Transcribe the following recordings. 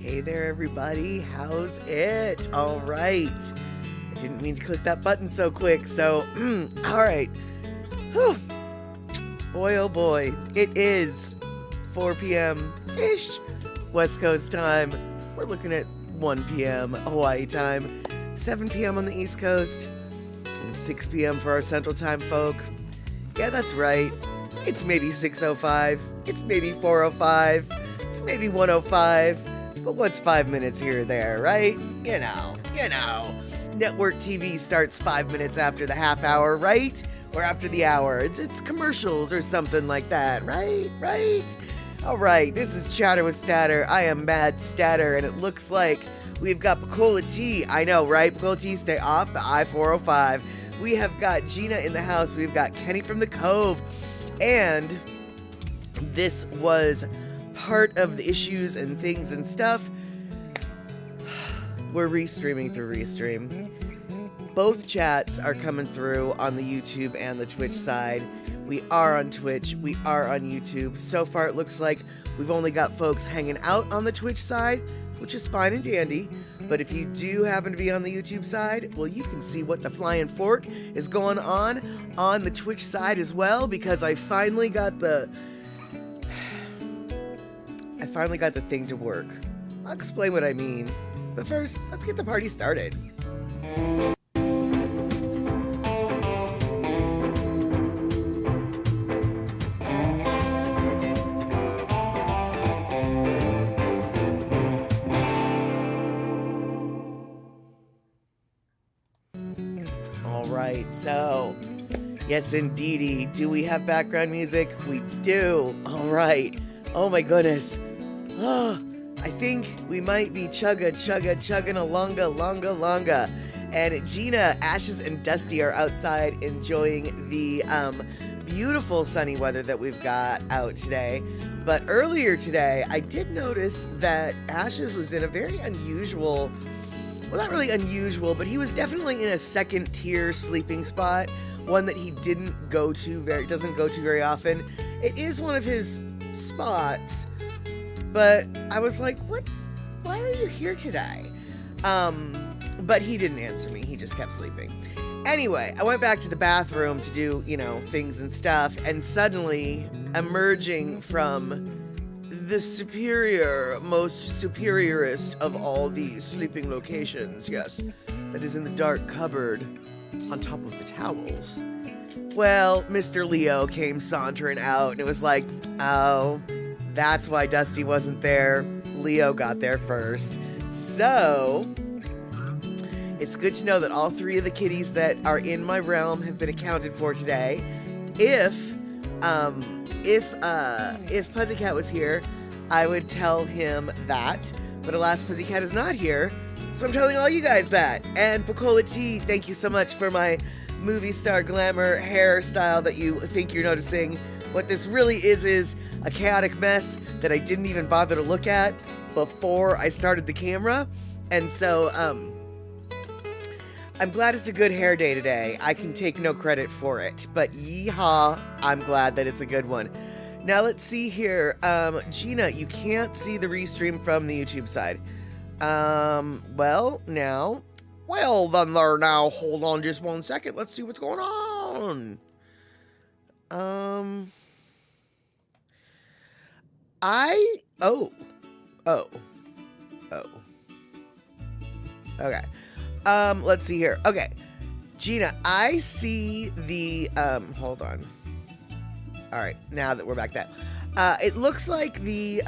Hey there, everybody. How's it? All right. I didn't mean to click that button so quick. So, all right. Whew. Boy, oh boy. It is 4 p.m.-ish West Coast time. We're looking at 1 p.m. Hawaii time, 7 p.m. on the East Coast, and 6 p.m. for our Central Time folk. Yeah, that's right. It's maybe 6:05. It's maybe 4:05. It's maybe 1:05. But what's 5 minutes here or there, right? You know. Network TV starts 5 minutes after the half hour, right? Or after the hour. It's commercials or something like that, right? All right, this is Chatter with Statter. I am Mad Statter, and it looks like we've got Buc-ees T. I know, right? Buc-ees T, stay off the I-405. We have got Gina in the house. We've got Kenny from the Cove. And this was part of the issues and things and stuff. We're restreaming through Restream. Both chats are coming through on the YouTube and the Twitch side. We are on Twitch. We are on YouTube. So far, it looks like we've only got folks hanging out on the Twitch side, which is fine and dandy. But if you do happen to be on the YouTube side, well, you can see what the flying fork is going on the Twitch side as well, because I finally got the thing to work. I'll explain what I mean. But first, let's get the party started. So, yes, indeedy. Do we have background music? We do. All right. Oh my goodness. Oh, I think we might be chugging a longa. And Gina, Ashes, and Dusty are outside enjoying the beautiful sunny weather that we've got out today. But earlier today, I did notice that Ashes was in a very unusual, well, not really unusual, but he was definitely in a second tier sleeping spot, one that he doesn't go to very often. It is one of his spots, but I was like, why are you here today? But he didn't answer me. He just kept sleeping. Anyway, I went back to the bathroom to do, things and stuff, and suddenly emerging from the most superiorist of all the sleeping locations, yes, that is in the dark cupboard on top of the towels. Well, Mr. Leo came sauntering out, and it was like, oh, that's why Dusty wasn't there. Leo got there first. So, it's good to know that all three of the kitties that are in my realm have been accounted for today. If Puzzycat was here, I would tell him that, but alas, Puzzycat is not here, so I'm telling all you guys that. And Buc-ees T, thank you so much for my movie star glamour hairstyle that you think you're noticing. What this really is a chaotic mess that I didn't even bother to look at before I started the camera, and so, I'm glad it's a good hair day today. I can take no credit for it, but yeehaw, I'm glad that it's a good one. Now let's see here. Gina, you can't see the restream from the YouTube side. Well, then there now. Hold on just 1 second. Let's see what's going on. Okay. Let's see here. Okay. Gina, I see the, hold on. All right, now that we're back that. It looks like the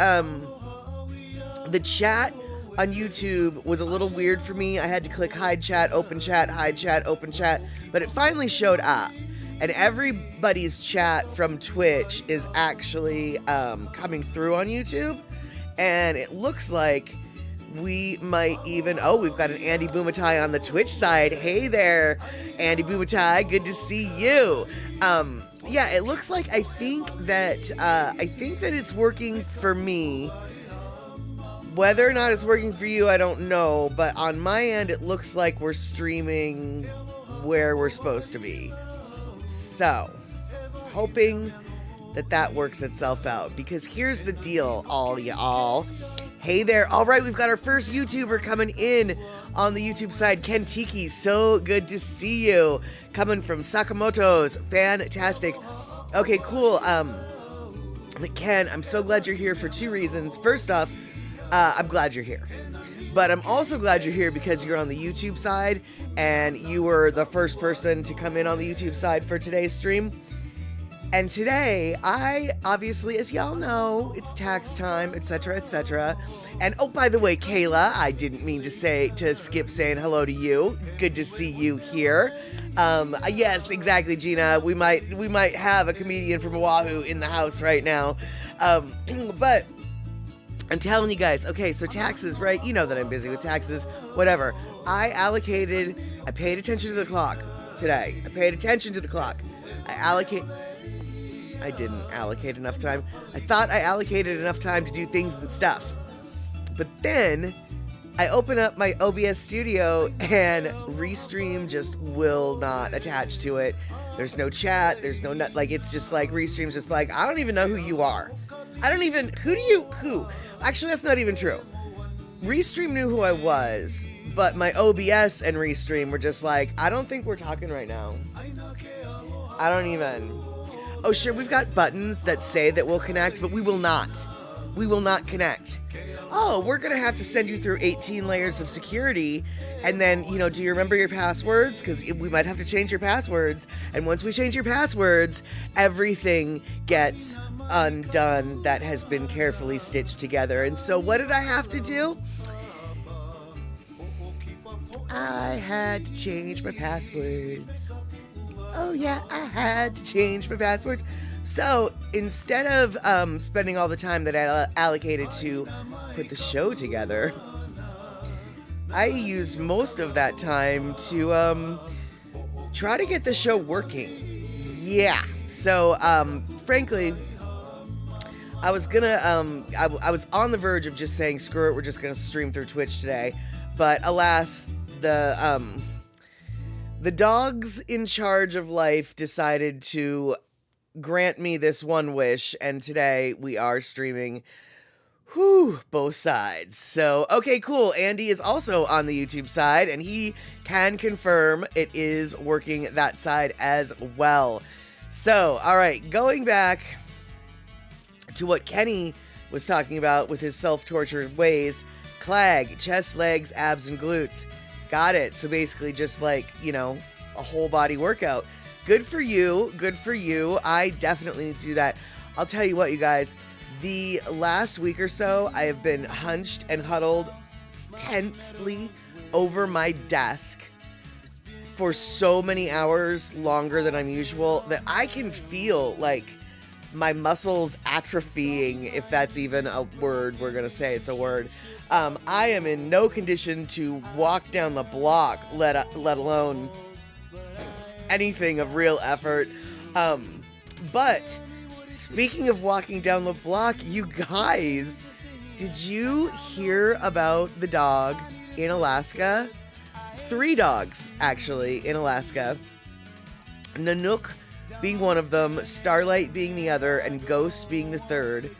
chat on YouTube was a little weird for me. I had to click hide chat, open chat, hide chat, open chat, but it finally showed up. And everybody's chat from Twitch is actually coming through on YouTube. And it looks like we might even, we've got an Andy Boomatai on the Twitch side. Hey there, Andy Boomatai, good to see you. Yeah, it looks like I think that it's working for me. Whether or not it's working for you, I don't know. But on my end, it looks like we're streaming where we're supposed to be. So, hoping that works itself out. Because here's the deal, all y'all. Hey there. All right, we've got our first YouTuber coming in on the YouTube side. Ken Tiki, so good to see you. Coming from Sakamoto's. Fantastic. Okay, cool. Ken, I'm so glad you're here for two reasons. First off, I'm glad you're here. But I'm also glad you're here because you're on the YouTube side and you were the first person to come in on the YouTube side for today's stream. And today, I obviously, as y'all know, it's tax time, etc., etc. And oh, by the way, Kayla, I didn't mean to skip saying hello to you. Good to see you here. Yes, exactly, Gina. We might have a comedian from Oahu in the house right now. But I'm telling you guys, okay, so taxes, right? You know that I'm busy with taxes, whatever. I paid attention to the clock today. I paid attention to the clock. I didn't allocate enough time. I thought I allocated enough time to do things and stuff. But then I open up my OBS studio and Restream just will not attach to it. There's no chat. There's no, like, it's just like Restream's just like, I don't even know who you are. Who? Actually, that's not even true. Restream knew who I was, but my OBS and Restream were just like, I don't think we're talking right now. I don't even. Oh, sure, we've got buttons that say that we'll connect, but we will not. We will not connect. Oh, we're going to have to send you through 18 layers of security. And then, do you remember your passwords? Because we might have to change your passwords. And once we change your passwords, everything gets undone that has been carefully stitched together. And so what did I have to do? I had to change my passwords. Oh yeah, I had to change my passwords. So instead of spending all the time that I allocated to put the show together, I used most of that time to try to get the show working. Yeah. So frankly, I was gonna I was on the verge of just saying screw it, we're just gonna stream through Twitch today, but alas, the dogs in charge of life decided to grant me this one wish, and today we are streaming both sides. So, okay, cool. Andy is also on the YouTube side, and he can confirm it is working that side as well. So, all right, going back to what Kenny was talking about with his self-torture ways, clag, chest, legs, abs, and glutes. Got it. So basically just like, a whole body workout. Good for you. Good for you. I definitely need to do that. I'll tell you what, you guys, the last week or so, I have been hunched and huddled tensely over my desk for so many hours longer than I'm usual that I can feel like my muscles atrophying, if that's even a word. We're going to say it's a word. I am in no condition to walk down the block, let alone anything of real effort. But speaking of walking down the block, you guys, did you hear about the dog in Alaska? 3 dogs, actually, in Alaska. Nanuq being one of them, Starlight being the other, and Ghost being the third.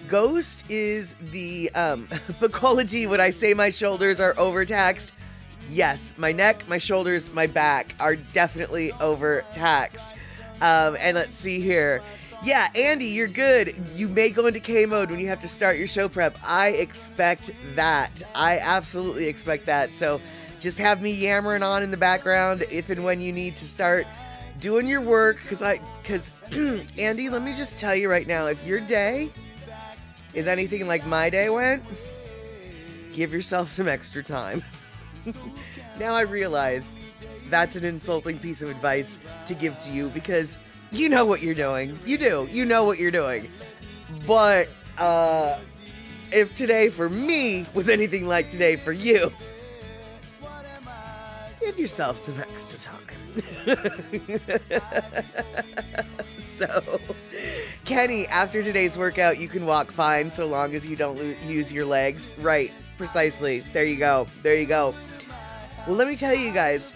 Ghost is the quality when I say my shoulders are overtaxed. Yes, my neck, my shoulders, my back are definitely overtaxed. And let's see here. Yeah, Andy, you're good. You may go into K mode when you have to start your show prep. I expect that. I absolutely expect that. So just have me yammering on in the background if and when you need to start doing your work. Because Andy, let me just tell you right now, if your day is anything like my day went, give yourself some extra time. Now I realize that's an insulting piece of advice to give to you because you know what you're doing. You do. You know what you're doing. But if today for me was anything like today for you, give yourself some extra time. So, Kenny, after today's workout, you can walk fine so long as you don't use your legs. Right, precisely. There you go. There you go. Well, let me tell you guys,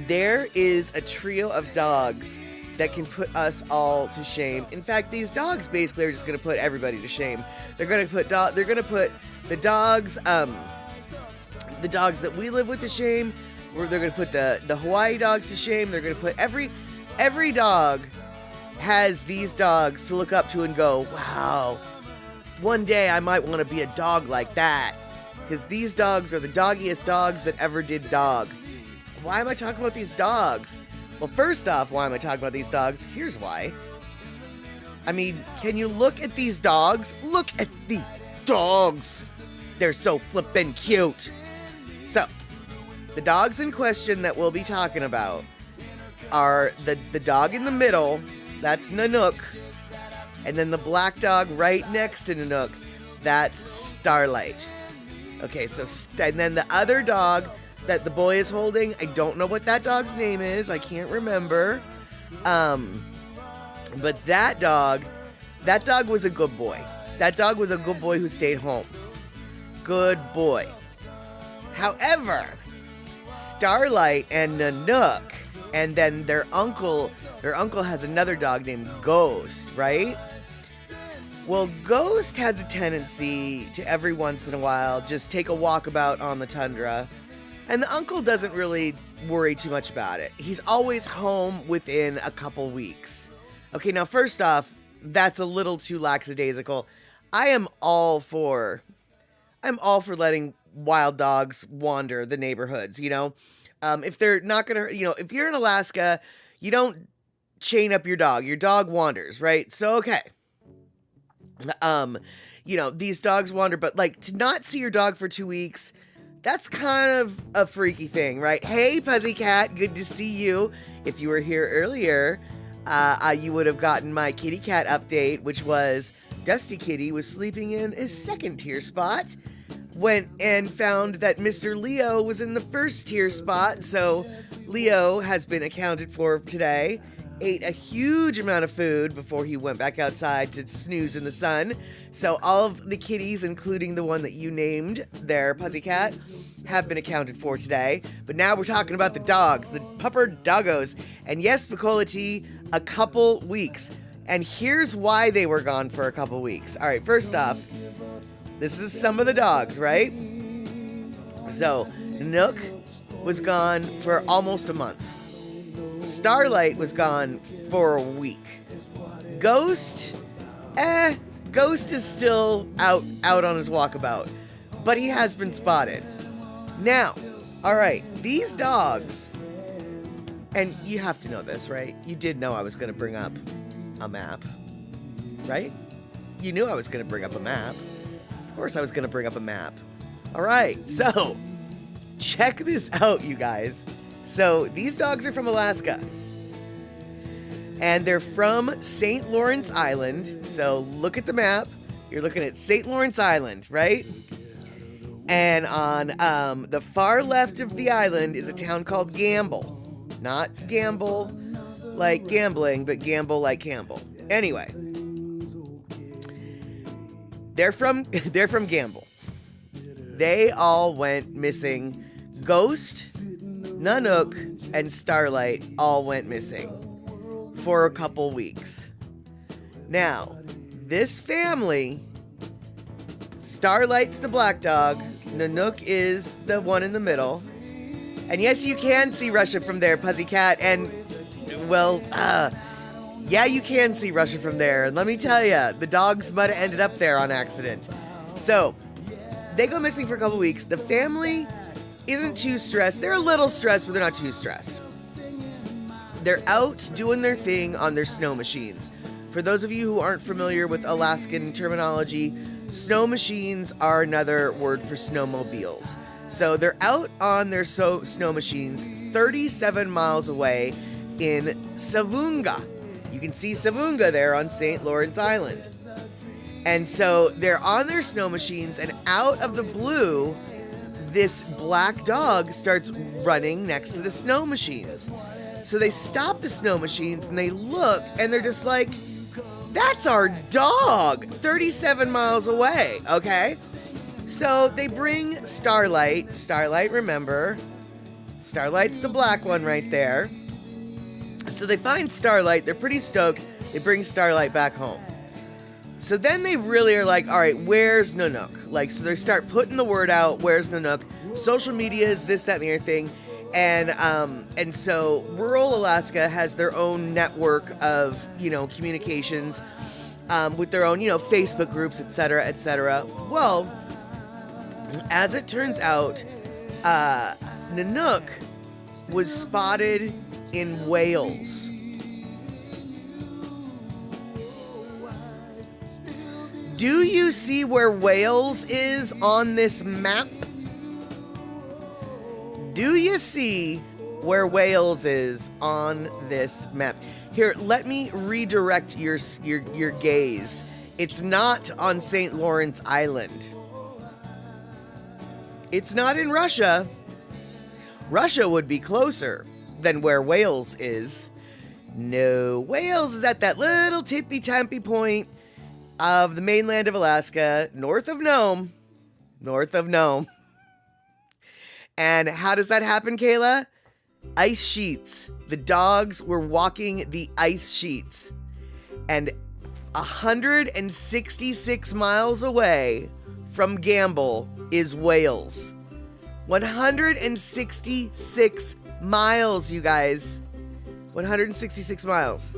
there is a trio of dogs that can put us all to shame. In fact, these dogs basically are just going to put everybody to shame. They're going to put the dogs that we live with to shame. They're going to put the Hawaii dogs to shame. They're going to put every dog has these dogs to look up to and go, wow, one day I might want to be a dog like that. Because these dogs are the doggiest dogs that ever did dog. Why am I talking about these dogs? Well, first off, why am I talking about these dogs? Here's why. I mean, can you look at these dogs? Look at these dogs. They're so flippin' cute. So, the dogs in question that we'll be talking about are the dog in the middle, that's Nanuq, and then the black dog right next to Nanuq, that's Starlight. Okay, so, and then the other dog that the boy is holding, I don't know what that dog's name is, I can't remember, but that dog was a good boy. That dog was a good boy who stayed home. Good boy. However, Starlight and Nanuq, and then their uncle has another dog named Ghost, right? Well, Ghost has a tendency to every once in a while just take a walkabout on the tundra, and the uncle doesn't really worry too much about it. He's always home within a couple weeks. Okay, now first off, that's a little too lackadaisical. I'm all for letting wild dogs wander the neighborhoods, you know? If they're not gonna, you know, if you're in Alaska, you don't chain up your dog. Your dog wanders, right? So, okay. You know, these dogs wander, but like to not see your dog for 2 weeks, that's kind of a freaky thing, right? Hey, Pussycat, good to see you. If you were here earlier, you would have gotten my kitty cat update, which was Dusty Kitty was sleeping in his second tier spot. Went and found that Mr. Leo was in the first tier spot, so Leo has been accounted for today. Ate a huge amount of food before he went back outside to snooze in the sun. So all of the kitties, including the one that you named there, Pussycat, have been accounted for today. But now we're talking about the dogs, the Pupper-Doggos. And yes, Picola T, a couple weeks. And here's why they were gone for a couple weeks. All right, first off, this is some of the dogs, right? So, Nanuq was gone for almost a month. Starlight was gone for a week. Ghost is still out on his walkabout, but he has been spotted. Now, all right, these dogs, and you have to know this, right? You did know I was going to bring up a map, right? You knew I was going to bring up a map. Of course I was going to bring up a map. All right, so check this out, you guys. So these dogs are from Alaska. And they're from St. Lawrence Island. So look at the map. You're looking at St. Lawrence Island, right? And on the far left of the island is a town called Gamble. Not gamble like gambling, but gamble like Campbell. Anyway. They're from Gamble. They all went missing. Ghost, Nanuq, and Starlight all went missing for a couple weeks. Now, this family, Starlight's the black dog, Nanuq is the one in the middle. And yes, you can see Russia from there, Pussycat, and, well, yeah, you can see Russia from there. And let me tell you, the dogs might have ended up there on accident. So, they go missing for a couple weeks. The family isn't too stressed. They're a little stressed, but they're not too stressed. They're out doing their thing on their snow machines. For those of you who aren't familiar with Alaskan terminology, snow machines are another word for snowmobiles. So they're out on their snow machines 37 miles away in Savunga. You can see Savunga there on St. Lawrence Island. And so they're on their snow machines, and out of the blue, this black dog starts running next to the snow machines. So they stop the snow machines and they look, and they're just like, that's our dog 37 miles away, okay? So they bring Starlight. Starlight, remember, Starlight's the black one right there. So they find Starlight. They're pretty stoked. They bring Starlight back home. So then they really are like, all right, where's Nanuq? Like, so they start putting the word out, where's Nanuq? Social media is this, that, and the other thing. And so rural Alaska has their own network of, communications, with their own, Facebook groups, et cetera, et cetera. Well, as it turns out, Nanuq was spotted in Wales. Do you see where Wales is on this map? Do you see where Wales is on this map? Here, let me redirect your gaze. It's not on St. Lawrence Island. It's not in Russia. Russia would be closer than where Wales is. No, Wales is at that little tippy-tampy point of the mainland of Alaska, north of Nome. And how does that happen, Kayla? Ice sheets. The dogs were walking the ice sheets. And 166 miles away from Gamble is Wales. 166 miles, you guys. 166 miles.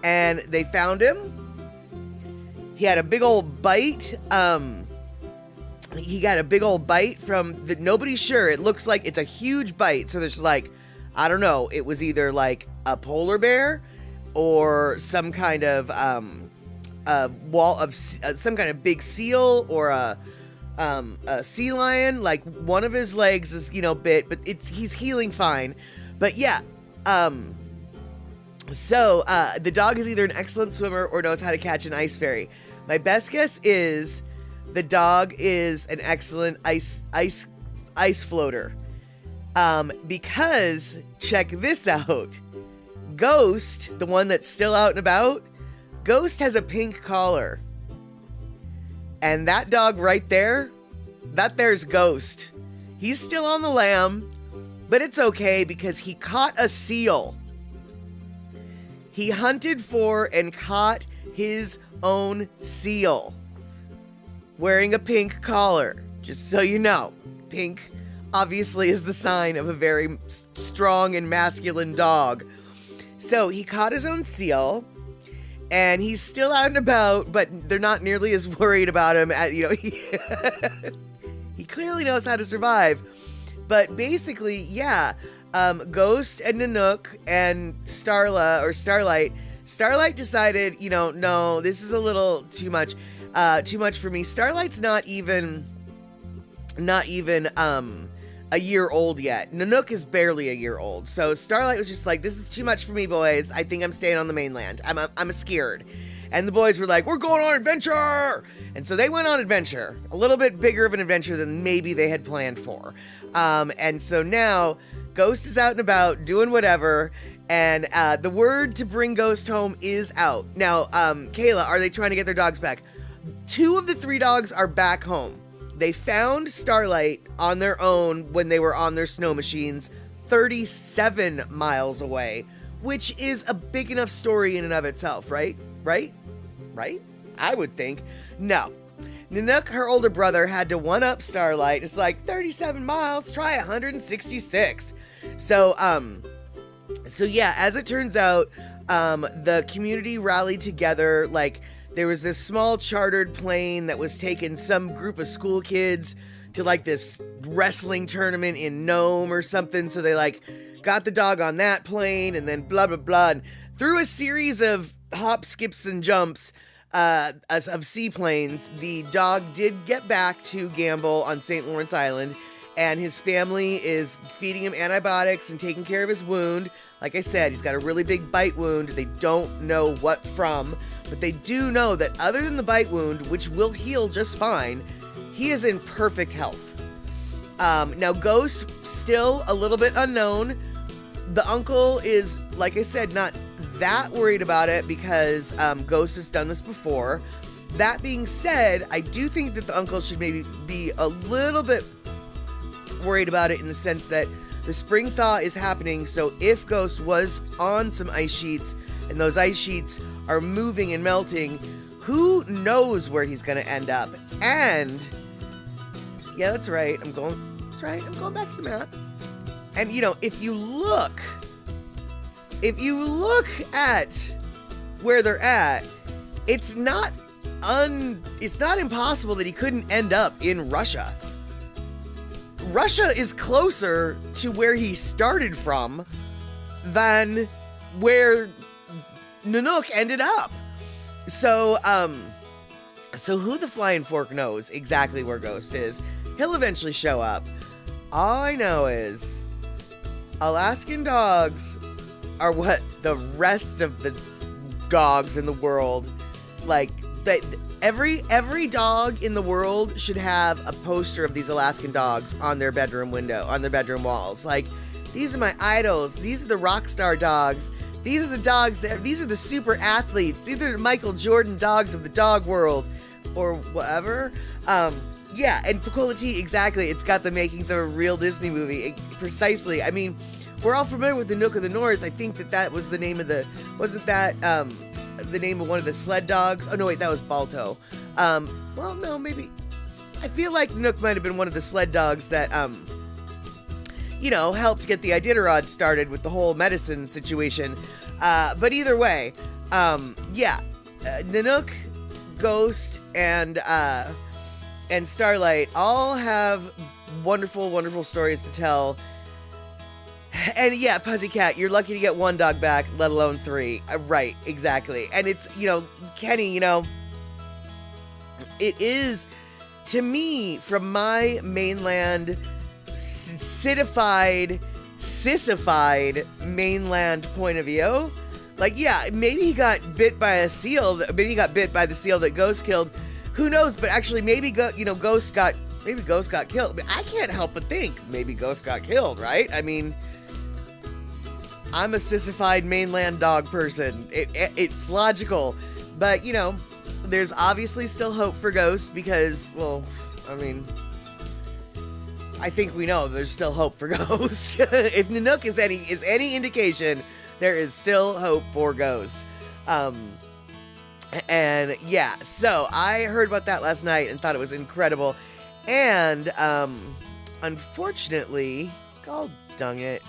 And they found him. He had a big old bite. He got a big old bite from nobody's sure. It looks like it's a huge bite. So there's like, I don't know. It was either like a polar bear or some kind of wall of some kind of big seal or a sea lion. Like one of his legs is bit, but he's healing fine. But yeah, so the dog is either an excellent swimmer or knows how to catch an ice fairy. My best guess is the dog is an excellent ice floater. Because check this out. Ghost, the one that's still out and about, Ghost has a pink collar. And that dog right there, there's Ghost. He's still on the lam, but it's okay because he caught a seal. He hunted for and caught his own seal. Wearing a pink collar, just so you know. Pink obviously is the sign of a very strong and masculine dog. So he caught his own seal, and he's still out and about, but they're not nearly as worried about him. He clearly knows how to survive. But basically, yeah, Ghost and Nanuq and Starlight decided, no, this is a little too much for me. Starlight's not even a year old yet. Nanuq is barely a year old. So Starlight was just like, this is too much for me, boys. I think I'm staying on the mainland. I'm scared. And the boys were like, we're going on adventure. And so they went on adventure, a little bit bigger of an adventure than maybe they had planned for. And so now Ghost is out and about doing whatever. And the word to bring Ghost home is out. Now, Kayla, are they trying to get their dogs back? 2 of the 3 dogs are back home. They found Starlight on their own when they were on their snow machines 37 miles away, which is a big enough story in and of itself, right? Right? I would think. No. Nanuq, her older brother, had to one-up Starlight. It's like, 37 miles, try 166. So yeah, as it turns out, the community rallied together. Like, there was this small chartered plane that was taking some group of school kids to like this wrestling tournament in Nome or something. So they like got the dog on that plane and then blah, blah, blah. And through a series of hops, skips, and jumps of seaplanes, the dog did get back to Gamble on St. Lawrence Island. And his family is feeding him antibiotics and taking care of his wound. Like I said, he's got a really big bite wound. They don't know what from, but they do know that other than the bite wound, which will heal just fine, he is in perfect health. Now, Ghost, still a little bit unknown. The uncle is, like I said, not that worried about it because Ghost has done this before. That being said, I do think that the uncle should maybe be a little bit worried about it in the sense that the spring thaw is happening, so if Ghost was on some ice sheets and those ice sheets are moving and melting, who knows where he's going to end up. And yeah, that's right. I'm going back to the map. And if you look at where they're at, it's not impossible that he couldn't end up in Russia. Russia is closer to where he started from than where Nanuq ended up. So who the Flying Fork knows exactly where Ghost is. He'll eventually show up. All I know is Alaskan dogs are what the rest of the dogs in the world, like, every dog in the world should have a poster of these Alaskan dogs on their bedroom walls. Like, these are my idols. These are the rock star dogs. These are the dogs these are the super athletes. These are the Michael Jordan dogs of the dog world, or whatever. Yeah, and Pukolati, exactly. It's got the makings of a real Disney movie. Precisely. I mean, we're all familiar with the Nanuq of the North. I think that was the name of wasn't that the name of one of the sled dogs? Oh, no, wait, that was Balto. Well, no, maybe. I feel like Nanuq might have been one of the sled dogs that, helped get the Iditarod started with the whole medicine situation. But either way, Nanuq, Ghost, and Starlight all have wonderful, wonderful stories to tell. And yeah, Pussycat, you're lucky to get one dog back, let alone three. Right, exactly. And it's, Kenny, it is, to me, from my mainland, sissified mainland point of view, like, yeah, maybe he got bit by a seal, maybe he got bit by the seal that Ghost killed. Who knows? But actually, maybe Ghost got killed. I can't help but think maybe Ghost got killed, right? I mean, I'm a sissified mainland dog person. It's logical. But, there's obviously still hope for Ghost because, well, I mean, I think we know there's still hope for Ghost. If Nanuq is any indication, there is still hope for Ghost. And yeah, so I heard about that last night and thought it was incredible. And unfortunately, God dang it.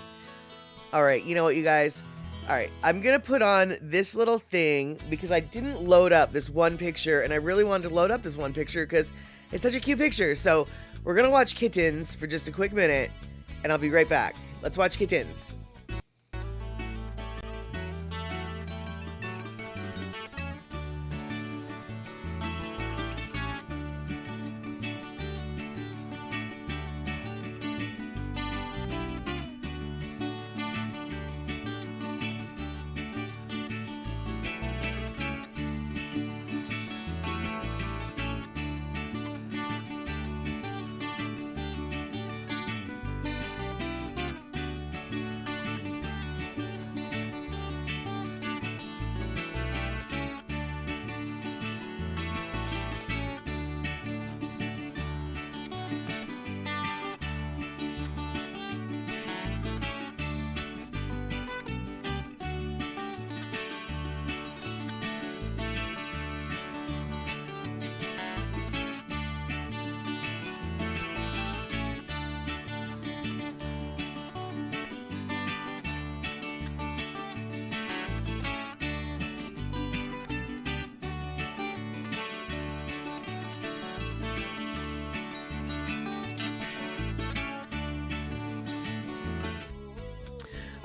All right, you know what, you guys? All right, I'm going to put on this little thing because I didn't load up this one picture, and I really wanted to load up this one picture because it's such a cute picture. So we're going to watch Kittens for just a quick minute, and I'll be right back. Let's watch Kittens.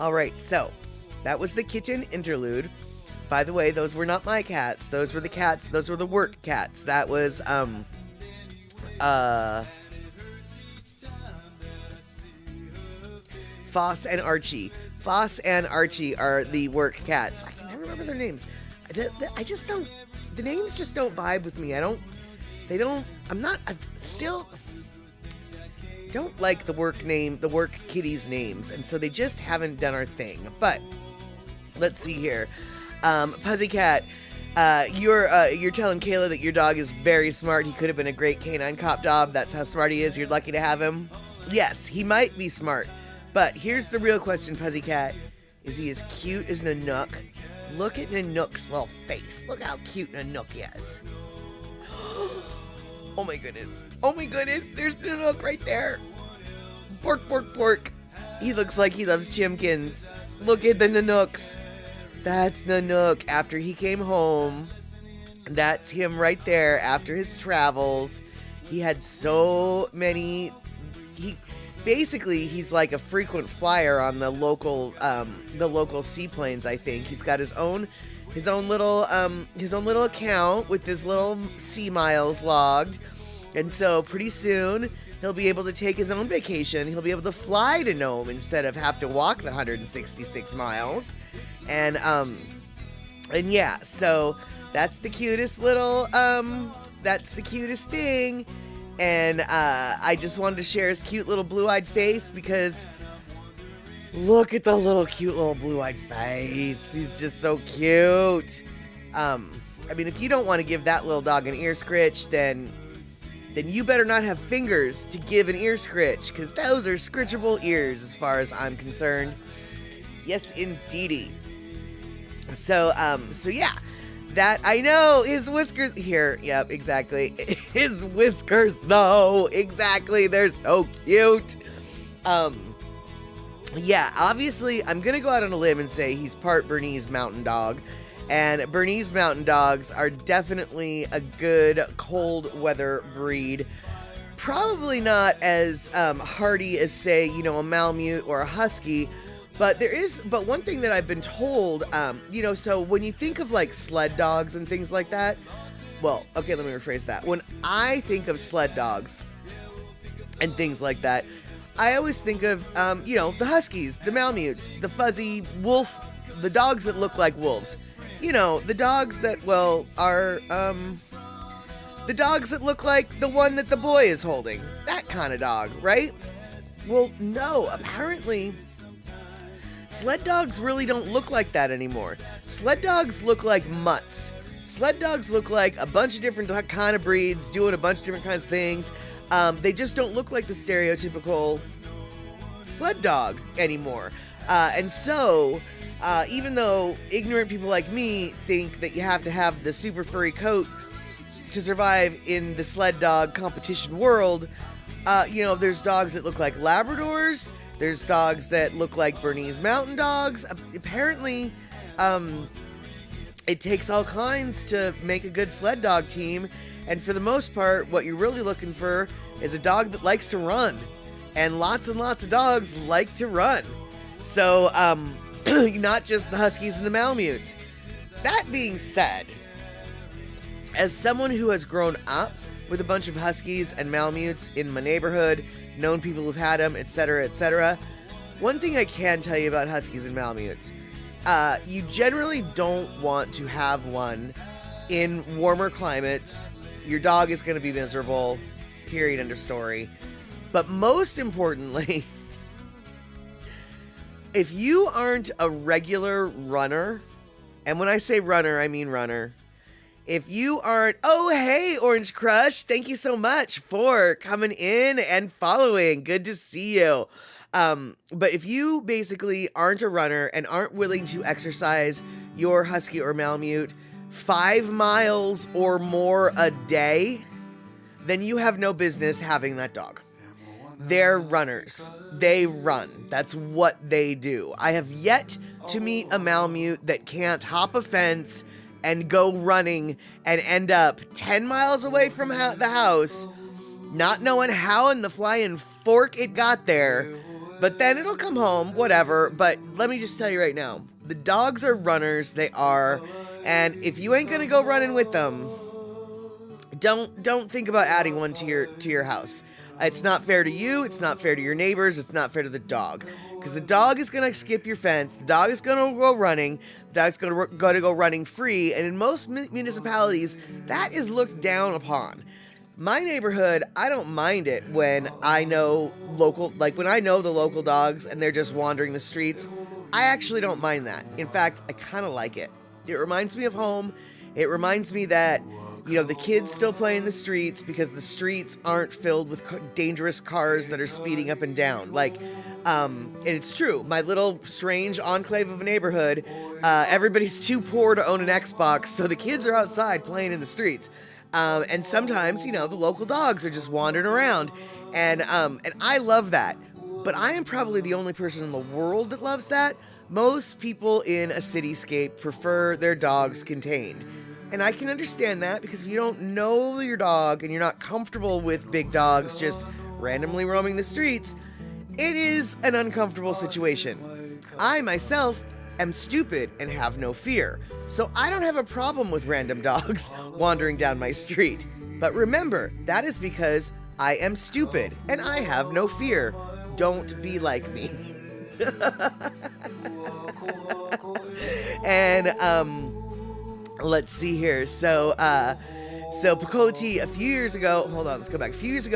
All right, so that was the kitten interlude. By the way, those were not my cats. Those were the cats. Those were the work cats. That was, Foss and Archie. Foss and Archie are the work cats. I can never remember their names. I just don't, the names just don't vibe with me. I still don't like the work kitties names, and so they just haven't done our thing. But let's see here. Pussycat, you're telling Kayla that your dog is very smart. He could have been a great canine cop dog. That's how smart he is. You're lucky to have him. Yes, he might be smart, But here's the real question, Pussycat. Is he as cute as Nanuq? Look at Nanuq's little face. Look how cute Nanuq is. Oh my goodness. Oh my goodness. There's Nanuq right there. Pork, pork, pork. He looks like he loves chimkins. Look at the Nanuqs. That's Nanuq after he came home. That's him right there after his travels. He had so many. He's like a frequent flyer on the local seaplanes. I think he's got his own little account with his little sea miles logged, and so pretty soon he'll be able to take his own vacation. He'll be able to fly to Nome instead of have to walk the 166 miles, and yeah, so that's the cutest little that's the cutest thing. And I just wanted to share his cute little blue-eyed face because look at the cute little blue-eyed face. He's just so cute. I mean, if you don't want to give that little dog an ear scritch, then you better not have fingers to give an ear scritch, because those are scritchable ears as far as I'm concerned. Yes, indeedy. So yeah. That, I know, his whiskers, here, yep, exactly, his whiskers, though, exactly, they're so cute. Yeah, obviously, I'm gonna go out on a limb and say he's part Bernese Mountain Dog, and Bernese Mountain Dogs are definitely a good cold weather breed. Probably not as hardy as, say, a Malamute or a Husky. But one thing that I've been told, so when you think of like sled dogs and things like that, well, okay, let me rephrase that. When I think of sled dogs and things like that, I always think of, the Huskies, the Malamutes, the fuzzy wolf, the dogs that look like wolves. The dogs that, are, the dogs that look like the one that the boy is holding. That kind of dog, right? Well, no, apparently sled dogs really don't look like that anymore. Sled dogs look like mutts. Sled dogs look like a bunch of different kind of breeds doing a bunch of different kinds of things. They just don't look like the stereotypical sled dog anymore. And so, even though ignorant people like me think that you have to have the super furry coat to survive in the sled dog competition world, there's dogs that look like Labradors. There's dogs that look like Bernese Mountain Dogs. Apparently, it takes all kinds to make a good sled dog team. And for the most part, what you're really looking for is a dog that likes to run. And lots of dogs like to run. So, not just the Huskies and the Malamutes. That being said, as someone who has grown up with a bunch of Huskies and Malamutes in my neighborhood, known people who've had them, etc., etc., one thing I can tell you about Huskies and Malamutes, you generally don't want to have one in warmer climates. Your dog is going to be miserable, period, end of story. But most importantly, if you aren't a regular runner, and when I say runner, I mean runner, if you aren't, oh, hey, Orange Crush, thank you so much for coming in and following. Good to see you. But if you basically aren't a runner and aren't willing to exercise your Husky or Malamute 5 miles or more a day, then you have no business having that dog. They're runners. They run. That's what they do. I have yet to meet a Malamute that can't hop a fence and go running and end up 10 miles away from the house, not knowing how in the flying fork it got there, but then it'll come home, whatever. But let me just tell you right now, the dogs are runners, they are, and if you ain't gonna go running with them, don't think about adding one to your house. It's not fair to you, it's not fair to your neighbors, it's not fair to the dog. Because the dog is going to skip your fence, the dog is going to go running, the dog's going to go running free, and in most municipalities, that is looked down upon. My neighborhood, I don't mind it when I know when I know the local dogs and they're just wandering the streets. I actually don't mind that. In fact, I kind of like it. It reminds me of home. It reminds me that The kids still play in the streets because the streets aren't filled with dangerous cars that are speeding up and down. And it's true. My little strange enclave of a neighborhood, everybody's too poor to own an Xbox, so the kids are outside playing in the streets. And sometimes, the local dogs are just wandering around. And I love that. But I am probably the only person in the world that loves that. Most people in a cityscape prefer their dogs contained. And I can understand that, because if you don't know your dog and you're not comfortable with big dogs just randomly roaming the streets, it is an uncomfortable situation. I myself am stupid and have no fear, so I don't have a problem with random dogs wandering down my street. But remember, that is because I am stupid and I have no fear. Don't be like me. And let's see here. So Pacolity, a few years ago,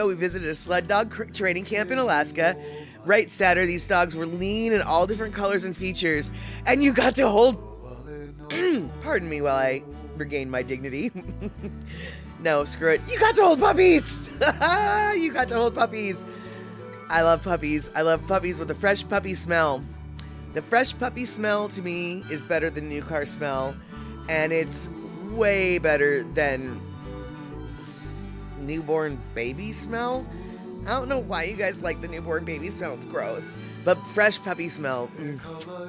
we visited a sled dog training camp in Alaska. Right, Saturday, these dogs were lean and all different colors and features, and you got to hold, pardon me while I regain my dignity. No, screw it. You got to hold puppies. You got to hold puppies. I love puppies. I love puppies with a fresh puppy smell. The fresh puppy smell to me is better than new car smell, and it's way better than newborn baby smell. I don't know why you guys like the newborn baby smell. It's gross. But fresh puppy smell,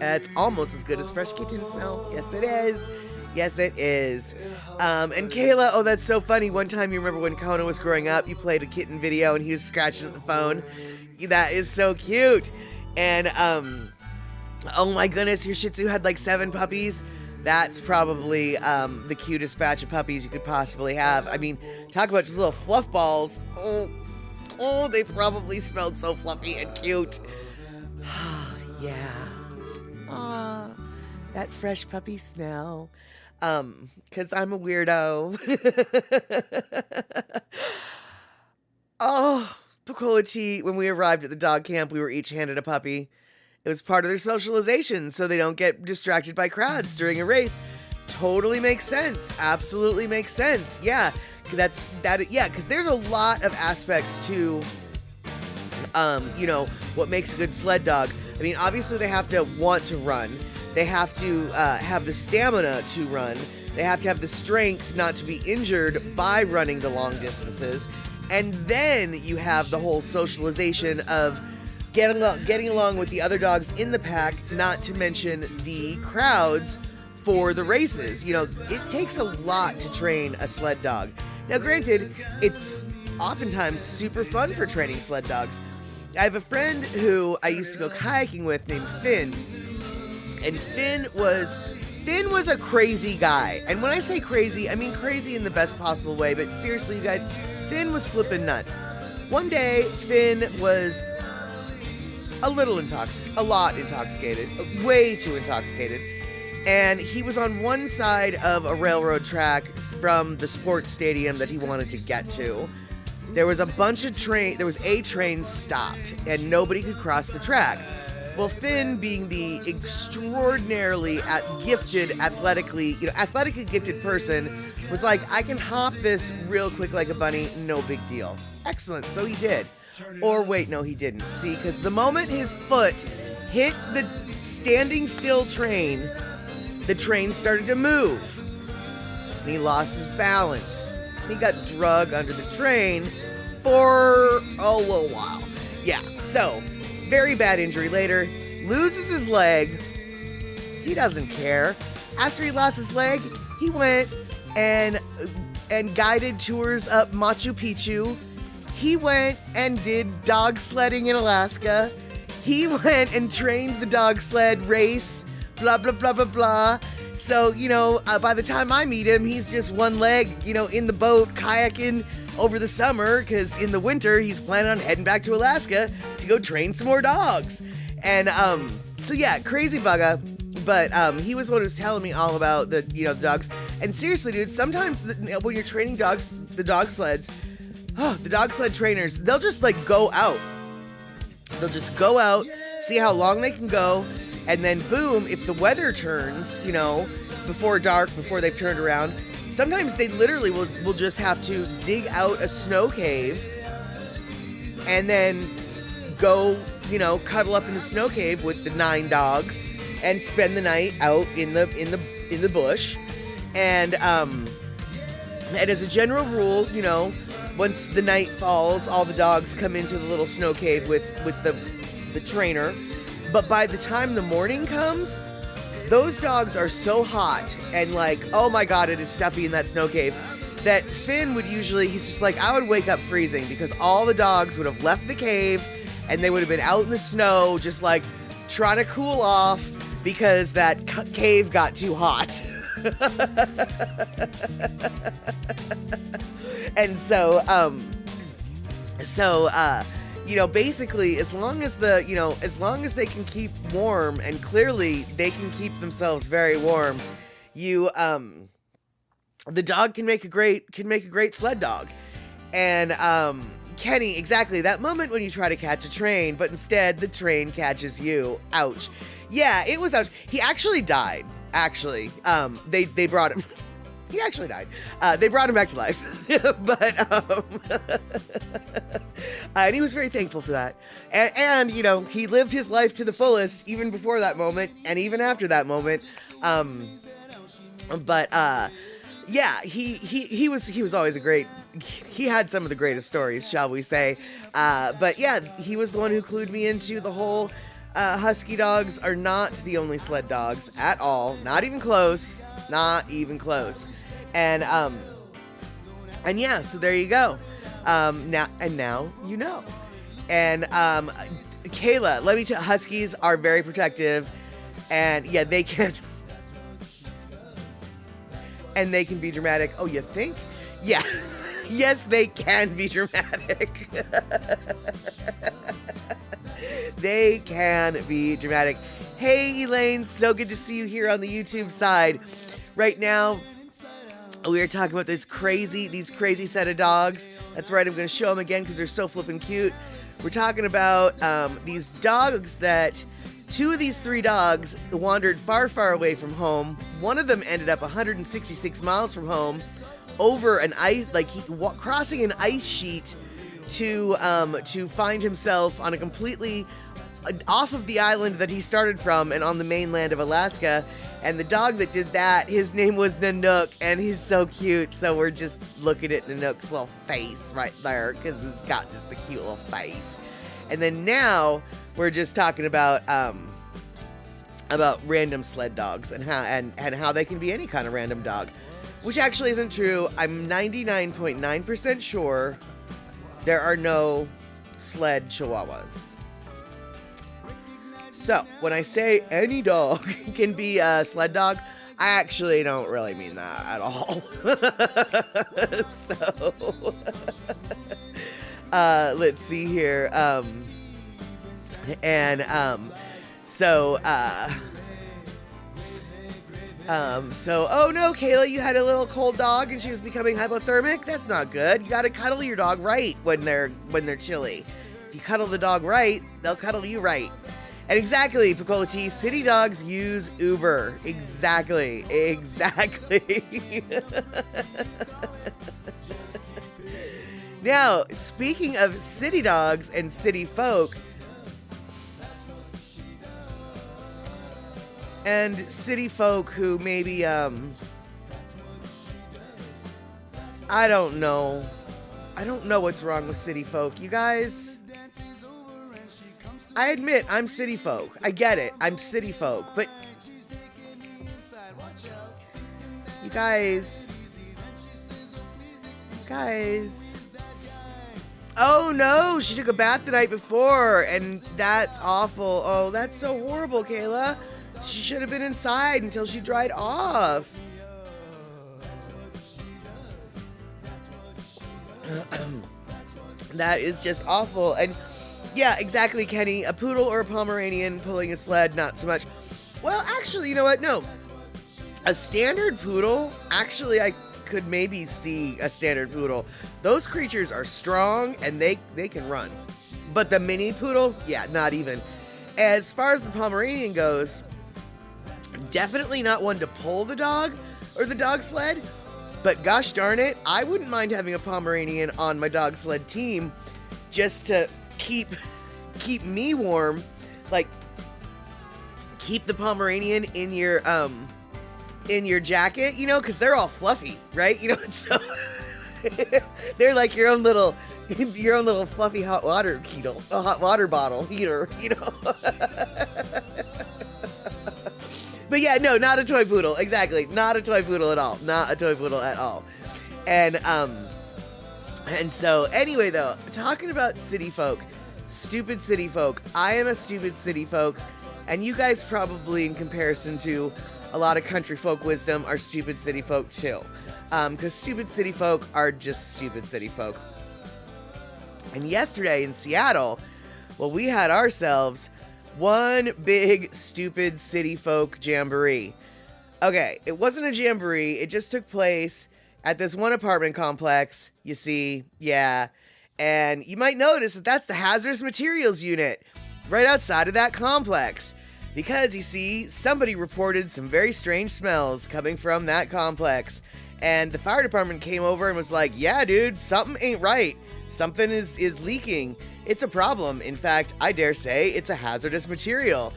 it's almost as good as fresh kitten smell. Yes, it is. Yes, it is. And Kayla, oh, that's so funny. One time, you remember when Kona was growing up, you played a kitten video and he was scratching at the phone. That is so cute. And, oh my goodness, your Shih Tzu had like 7 puppies. That's probably the cutest batch of puppies you could possibly have. I mean, talk about just little fluff balls. Oh, they probably smelled so fluffy and cute. Yeah. Aw, that fresh puppy smell. 'Cause I'm a weirdo. Oh, Pacolity, when we arrived at the dog camp, we were each handed a puppy. It was part of their socialization so they don't get distracted by crowds during a race. Totally makes sense. Absolutely makes sense. Yeah. Because there's a lot of aspects to, what makes a good sled dog. I mean, obviously they have to want to run. They have to have the stamina to run. They have to have the strength not to be injured by running the long distances. And then you have the whole socialization of getting along with the other dogs in the pack, not to mention the crowds for the races. It takes a lot to train a sled dog. Now, granted, it's oftentimes super fun for training sled dogs. I have a friend who I used to go kayaking with named Finn. And Finn was a crazy guy. And when I say crazy, I mean crazy in the best possible way. But seriously, you guys, Finn was flipping nuts. One day, Finn was a lot intoxicated, way too intoxicated. And he was on one side of a railroad track from the sports stadium that he wanted to get to. There was a train stopped and nobody could cross the track. Well, Finn, being the extraordinarily athletically gifted person, was like, I can hop this real quick like a bunny, no big deal. Excellent, so he did. Or wait, no, he didn't. See, because the moment his foot hit the standing still train, the train started to move. And he lost his balance. He got drug under the train for a little while. Yeah, so, very bad injury later. Loses his leg. He doesn't care. After he lost his leg, he went and guided tours up Machu Picchu. He went and did dog sledding in Alaska. He went and trained the dog sled race, blah, blah, blah, blah, blah. So, by the time I meet him, he's just one leg, in the boat kayaking over the summer, because in the winter, he's planning on heading back to Alaska to go train some more dogs. And, so yeah, crazy bugger. But he was the one who was telling me all about the dogs. And seriously, dude, sometimes when you're training dogs, the dog sleds, the dog sled trainers, they'll just go out. They'll just go out, see how long they can go, and then boom, if the weather turns, before dark, before they've turned around, sometimes they literally will just have to dig out a snow cave and then go, cuddle up in the snow cave with the 9 dogs and spend the night out in the bush. And as a general rule, once the night falls, all the dogs come into the little snow cave with the trainer. But by the time the morning comes, those dogs are so hot and like, oh my God, it is stuffy in that snow cave, that Finn would usually, he's just like, I would wake up freezing because all the dogs would have left the cave and they would have been out in the snow just like trying to cool off because that cave got too hot. And so, basically, as long as they can keep warm, and clearly they can keep themselves very warm, the dog can make a great sled dog. And Kenny, exactly that moment when you try to catch a train, but instead the train catches you. Ouch. Yeah, it was ouch. He actually died. Actually, they brought him. He actually died. They brought him back to life, but and he was very thankful for that. And he lived his life to the fullest, even before that moment, and even after that moment. Yeah, he was always a great. He had some of the greatest stories, shall we say? But yeah, he was the one who clued me into the whole. Husky dogs are not the only sled dogs at all. Not even close. Not even close. And yeah, so there you go. Now you know. And Kayla, let me tell you, Huskies are very protective, and yeah, they can be dramatic. Oh, you think? Yeah. Yes, they can be dramatic. They can be dramatic. Hey, Elaine, so good to see you here on the YouTube side. Right now, we are talking about these crazy set of dogs. That's right, I'm going to show them again because they're so flippin' cute. We're talking about these dogs that, 2 of these 3 dogs wandered far, far away from home. One of them ended up 166 miles from home over an ice, crossing an ice sheet to find himself on a completely off of the island that he started from and on the mainland of Alaska. And the dog that did that, his name was Nanuq, and he's so cute. So we're just looking at Nanuq's little face right there because it's got just the cute little face. And then now we're just talking about random sled dogs and how they can be any kind of random dog, which actually isn't true. I'm 99.9% sure there are no sled chihuahuas. So, when I say any dog can be a sled dog, I actually don't really mean that at all. So, let's see here. Oh no, Kayla, you had a little cold dog and she was becoming hypothermic? That's not good. You gotta cuddle your dog right when they're chilly. If you cuddle the dog right, they'll cuddle you right. And exactly, Picola T, city dogs use Uber. Exactly. Now, speaking of city dogs and city folk, and city folk who maybe, I don't know what's wrong with city folk. You guys, I admit, I'm city folk. I get it. I'm city folk. But you guys. Oh no, she took a bath the night before, and that's awful. Oh, that's so horrible, Kayla. She should have been inside until she dried off. That is just awful. And yeah, exactly, Kenny. A poodle or a Pomeranian pulling a sled, not so much. Well, actually, you know what? No. A standard poodle, actually, I could maybe see a standard poodle. Those creatures are strong and they can run. But the mini poodle, yeah, not even. As far as the Pomeranian goes, definitely not one to pull the dog or the dog sled, But gosh darn it, I wouldn't mind having a Pomeranian on my dog sled team just to keep me warm. Like, keep the Pomeranian in your jacket, you know, because they're all fluffy, right? You know, so they're like your own little fluffy hot water bottle heater, you know. But yeah, no, not a toy poodle. Exactly, not a toy poodle at all. Not a toy poodle at all. And so anyway, though, talking about city folk, stupid city folk. I am a stupid city folk, and you guys probably, in comparison to a lot of country folk wisdom, are stupid city folk too. Because stupid city folk are just stupid city folk. And yesterday in Seattle, well, we had ourselves one big stupid city folk jamboree. Okay, it wasn't a jamboree. It just took place at this one apartment complex. You see, yeah. And you might notice that that's the hazardous materials unit right outside of that complex. Because, you see, somebody reported some very strange smells coming from that complex. And the fire department came over and was like, yeah, dude, something ain't right. Something is leaking. It's a problem. In fact, I dare say it's a hazardous material.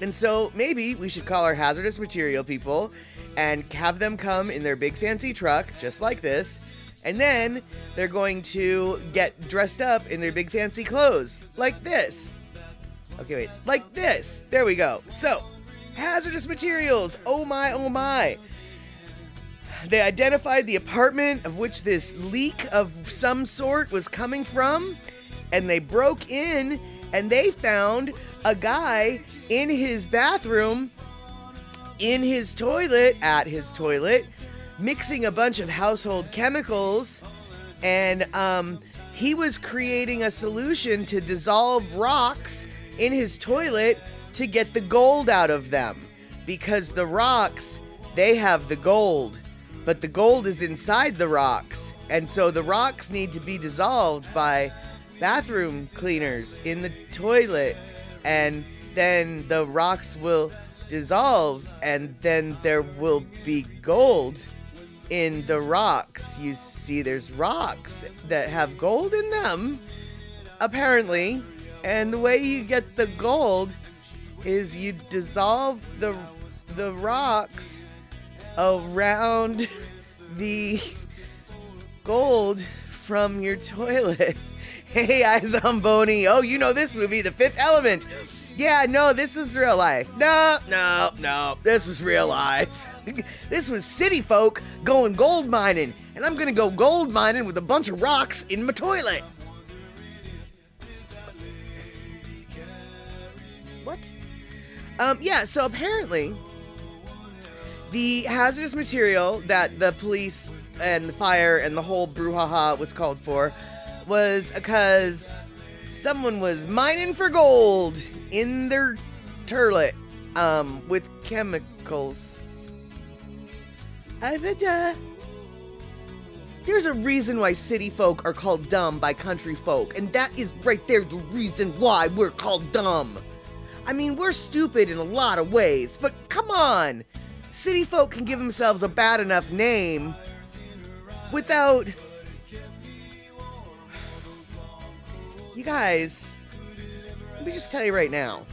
And so maybe we should call our hazardous material people and have them come in their big fancy truck, just like this. And then they're going to get dressed up in their big fancy clothes, like this. Okay, wait, like this. There we go. So, hazardous materials. Oh my, oh my. They identified the apartment of which this leak of some sort was coming from, and they broke in, and they found a guy in his bathroom, in his toilet, at his toilet, mixing a bunch of household chemicals, and he was creating a solution to dissolve rocks in his toilet to get the gold out of them, because the rocks, they have the gold, but the gold is inside the rocks, and so the rocks need to be dissolved by bathroom cleaners in the toilet, and then the rocks will dissolve, and then there will be gold in the rocks. You see, there's rocks that have gold in them, apparently, and the way you get the gold is you dissolve the rocks around the gold from your toilet. Hey, eyes on Boney. Oh, you know this movie, The Fifth Element. Yeah, no, this is real life. No, this was real life. This was city folk going gold mining, and I'm gonna go gold mining with a bunch of rocks in my toilet. What? Yeah, so apparently the hazardous material that the police and the fire and the whole brouhaha was called for was because someone was mining for gold in their turlet with chemicals. There's a reason why city folk are called dumb by country folk, and that is right there the reason why we're called dumb. I mean, we're stupid in a lot of ways, but come on! City folk can give themselves a bad enough name without... You guys, let me just tell you right now.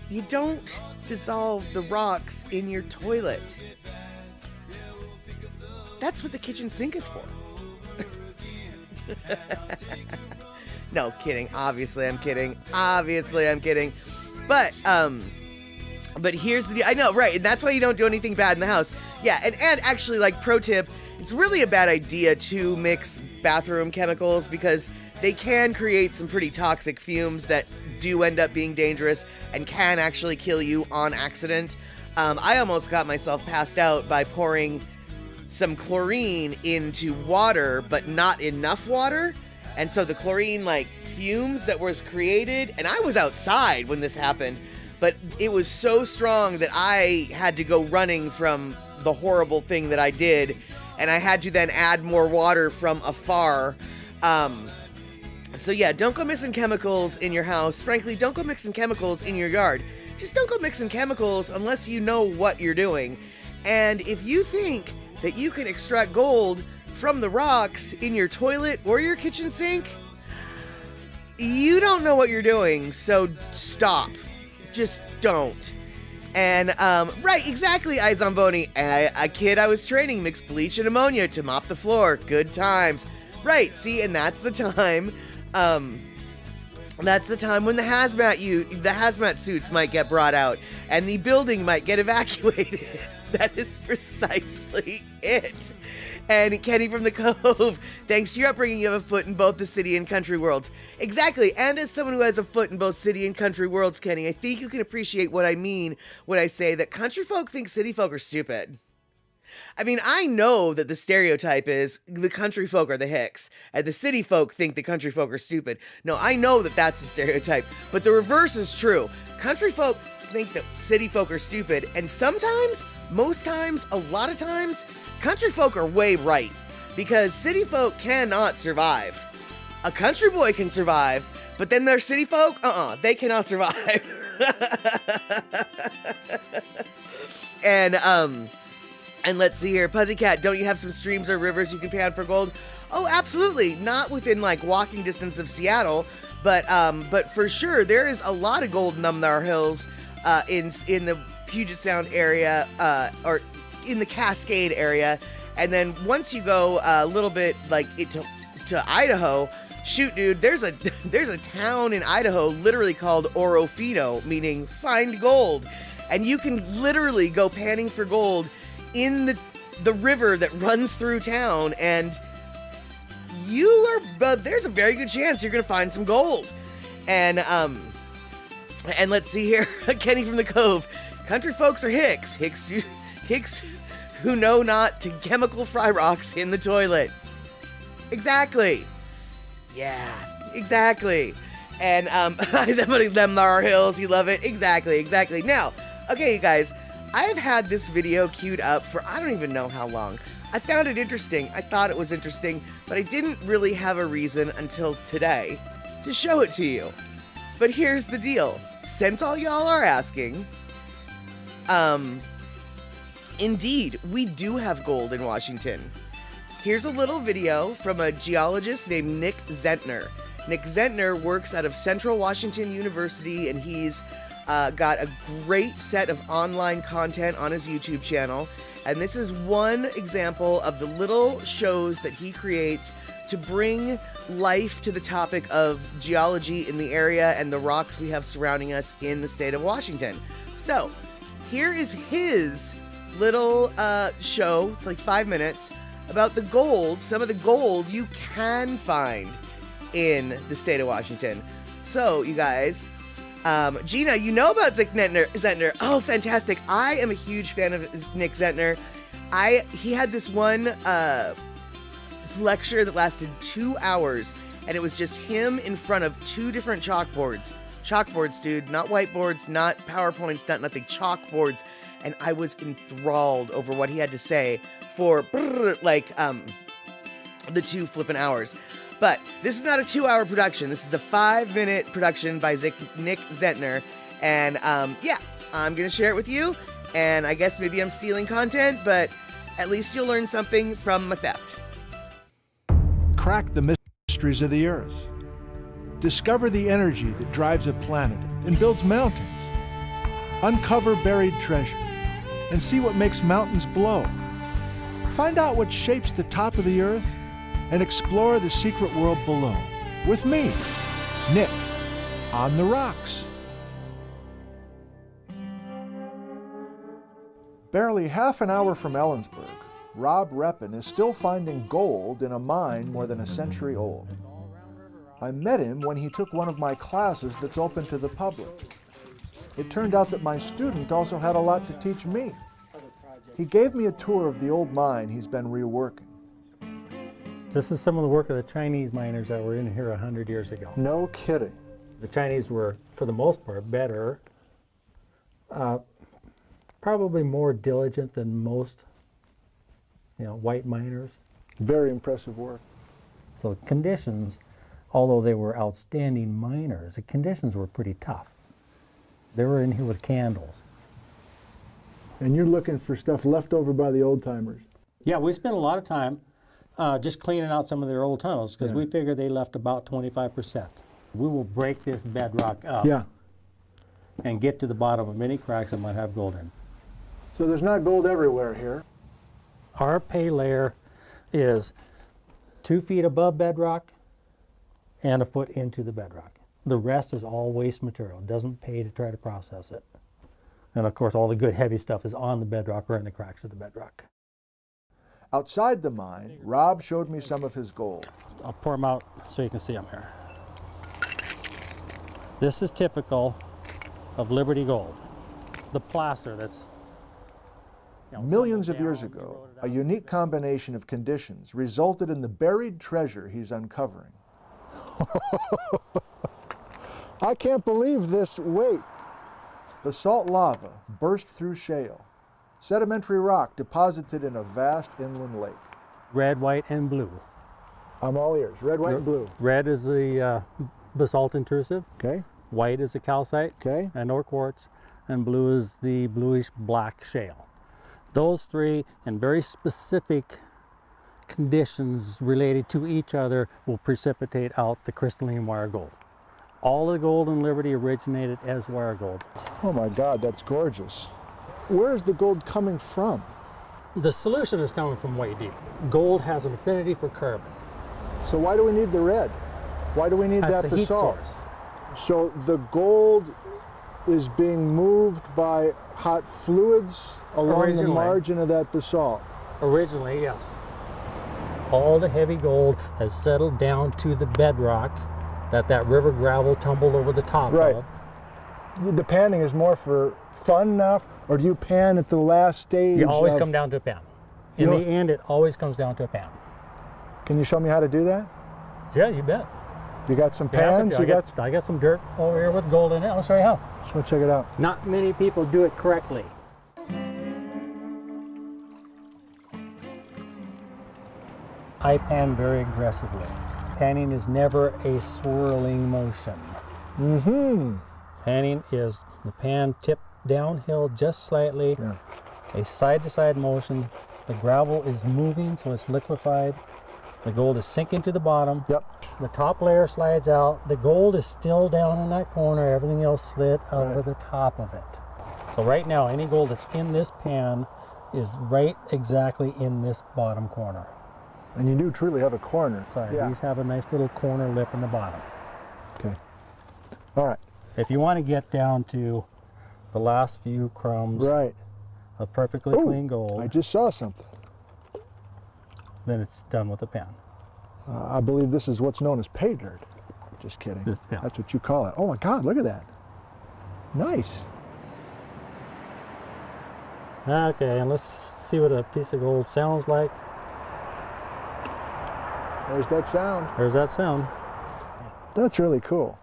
You don't dissolve the rocks in your toilet. That's what the kitchen sink is for. No, kidding. Obviously, I'm kidding. But here's the deal. I know, right? And that's why you don't do anything bad in the house. Yeah, and actually, like, pro tip, it's really a bad idea to mix bathroom chemicals because they can create some pretty toxic fumes that do end up being dangerous and can actually kill you on accident. I almost got myself passed out by pouring some chlorine into water, but not enough water. And so the chlorine, like, fumes that was created, and I was outside when this happened, but it was so strong that I had to go running from the horrible thing that I did, and I had to then add more water from afar. So yeah, don't go mixing chemicals in your house. Frankly, don't go mixing chemicals in your yard. Just don't go mixing chemicals unless you know what you're doing. And if you think that you can extract gold from the rocks in your toilet or your kitchen sink, you don't know what you're doing, so stop. Just don't. And, right, exactly, Izomboni. A kid I was training mixed bleach and ammonia to mop the floor. Good times. Right, see, and that's the time, that's the time when the hazmat suits might get brought out, and the building might get evacuated. That is precisely it. And Kenny from the Cove, thanks to your upbringing, you have a foot in both the city and country worlds. Exactly, and as someone who has a foot in both city and country worlds, Kenny, I think you can appreciate what I mean when I say that country folk think city folk are stupid. I mean, I know that the stereotype is the country folk are the hicks, and the city folk think the country folk are stupid. No, I know that that's the stereotype, but the reverse is true. Country folk think that city folk are stupid, and sometimes, most times, a lot of times, country folk are way right, because city folk cannot survive. A country boy can survive, but then their city folk, they cannot survive. And let's see here, Puzzycat, don't you have some streams or rivers you can pan for gold? Oh, absolutely. Not within like walking distance of Seattle, but for sure there is a lot of gold in Numnar Hills, in the Puget Sound area, or in the Cascade area. And then once you go a little bit like to Idaho, shoot, dude, there's a town in Idaho literally called Orofino, meaning find gold. And you can literally go panning for gold in the river that runs through town, and there's a very good chance you're gonna find some gold. And let's see here, Kenny from the Cove, country folks are hicks who know not to chemical fry rocks in the toilet. Exactly. Yeah, exactly. And somebody Lemnar Hills, you love it. Exactly. Now, okay, you guys, I've had this video queued up for I don't even know how long. I found it interesting. I thought it was interesting, but I didn't really have a reason until today to show it to you. But here's the deal. Since all y'all are asking, indeed, we do have gold in Washington. Here's a little video from a geologist named Nick Zentner. Nick Zentner works out of Central Washington University, and he's got a great set of online content on his YouTube channel. And this is one example of the little shows that he creates to bring life to the topic of geology in the area and the rocks we have surrounding us in the state of Washington. So here is his little show, it's like 5 minutes, about the gold, some of the gold you can find in the state of Washington. So, you guys, Gina, you know about Zentner. Oh, fantastic. I am a huge fan of Nick Zentner. He had this one lecture that lasted 2 hours, and it was just him in front of 2 different chalkboards. Chalkboards, dude, not whiteboards, not PowerPoints, not nothing, chalkboards. And I was enthralled over what he had to say for the 2 flippin' hours. But this is not a 2-hour production. This is a 5-minute production by Nick Zentner. And yeah, I'm going to share it with you. And I guess maybe I'm stealing content, but at least you'll learn something from my theft. Crack the mysteries of the Earth. Discover the energy that drives a planet and builds mountains. Uncover buried treasure and see what makes mountains blow. Find out what shapes the top of the Earth and explore the secret world below with me, Nick, on the rocks. Barely half an hour from Ellensburg, Rob Wrappin is still finding gold in a mine more than a century old. I met him when he took one of my classes that's open to the public. It turned out that my student also had a lot to teach me. He gave me a tour of the old mine he's been reworking. This is some of the work of the Chinese miners that were in here 100 years ago. No kidding. The Chinese were, for the most part, better, probably more diligent than most, white miners. Very impressive work. So conditions, although they were outstanding miners, the conditions were pretty tough. They were in here with candles. And you're looking for stuff left over by the old timers. Yeah, we spent a lot of time just cleaning out some of their old tunnels because we figured they left about 25%. We will break this bedrock up and get to the bottom of many cracks that might have gold in. So there's not gold everywhere here. Our pay layer is 2 feet above bedrock and a foot into the bedrock. The rest is all waste material. It doesn't pay to try to process it. And of course, all the good heavy stuff is on the bedrock or in the cracks of the bedrock. Outside the mine, Rob showed me some of his gold. I'll pour them out so you can see them here. This is typical of Liberty Gold. The placer that's Millions of years ago, a unique combination of conditions resulted in the buried treasure he's uncovering. I can't believe this weight. Basalt lava burst through shale. Sedimentary rock deposited in a vast inland lake. red, white, and blue. I'm all ears. Red, white, and blue. Red is the basalt intrusive. Okay. White is the calcite Okay. and or quartz, and blue is the bluish black shale. Those three, in very specific conditions related to each other, will precipitate out the crystalline wire gold. All the gold in Liberty originated as wire gold. Oh my God, that's gorgeous. Where's the gold coming from? The solution is coming from way deep. Gold has an affinity for carbon. So why do we need the red? Why do we need That's that the heat basalt? source. So the gold is being moved by hot fluids along the Originally. margin of that basalt. Originally, yes. All the heavy gold has settled down to the bedrock that river gravel tumbled over the top Right. of. The panning is more for fun now, or do you pan at the last stage? You always of- come down to a pan. In You the know- end, it always comes down to a pan. Can you show me how to do that? Yeah, you bet. You got some Yeah, pans? You got? I got some dirt over here with gold in it. I'll show you how. Just want to check it out. Not many people do it correctly. I pan very aggressively. Panning is never a swirling motion. Mm-hmm. Panning is the pan tipped downhill just slightly, Yeah. a side-to-side motion. The gravel is moving, so it's liquefied. The gold is sinking to the bottom. Yep. The top layer slides out. The gold is still down in that corner. Everything else slid over Right. the top of it. So right now, any gold that's in this pan is right exactly in this bottom corner. And you do truly have a corner. Sorry, Yeah. these have a nice little corner lip in the bottom. Okay. All right. If you want to get down to the last few crumbs Right. of perfectly Ooh, clean gold, I just saw something. then it's done with the pan. I believe this is what's known as pay dirt. Just kidding. Yeah. That's what you call it. Oh my God, look at that. Nice. Okay, and let's see what a piece of gold sounds like. There's that sound. There's that sound. That's really cool.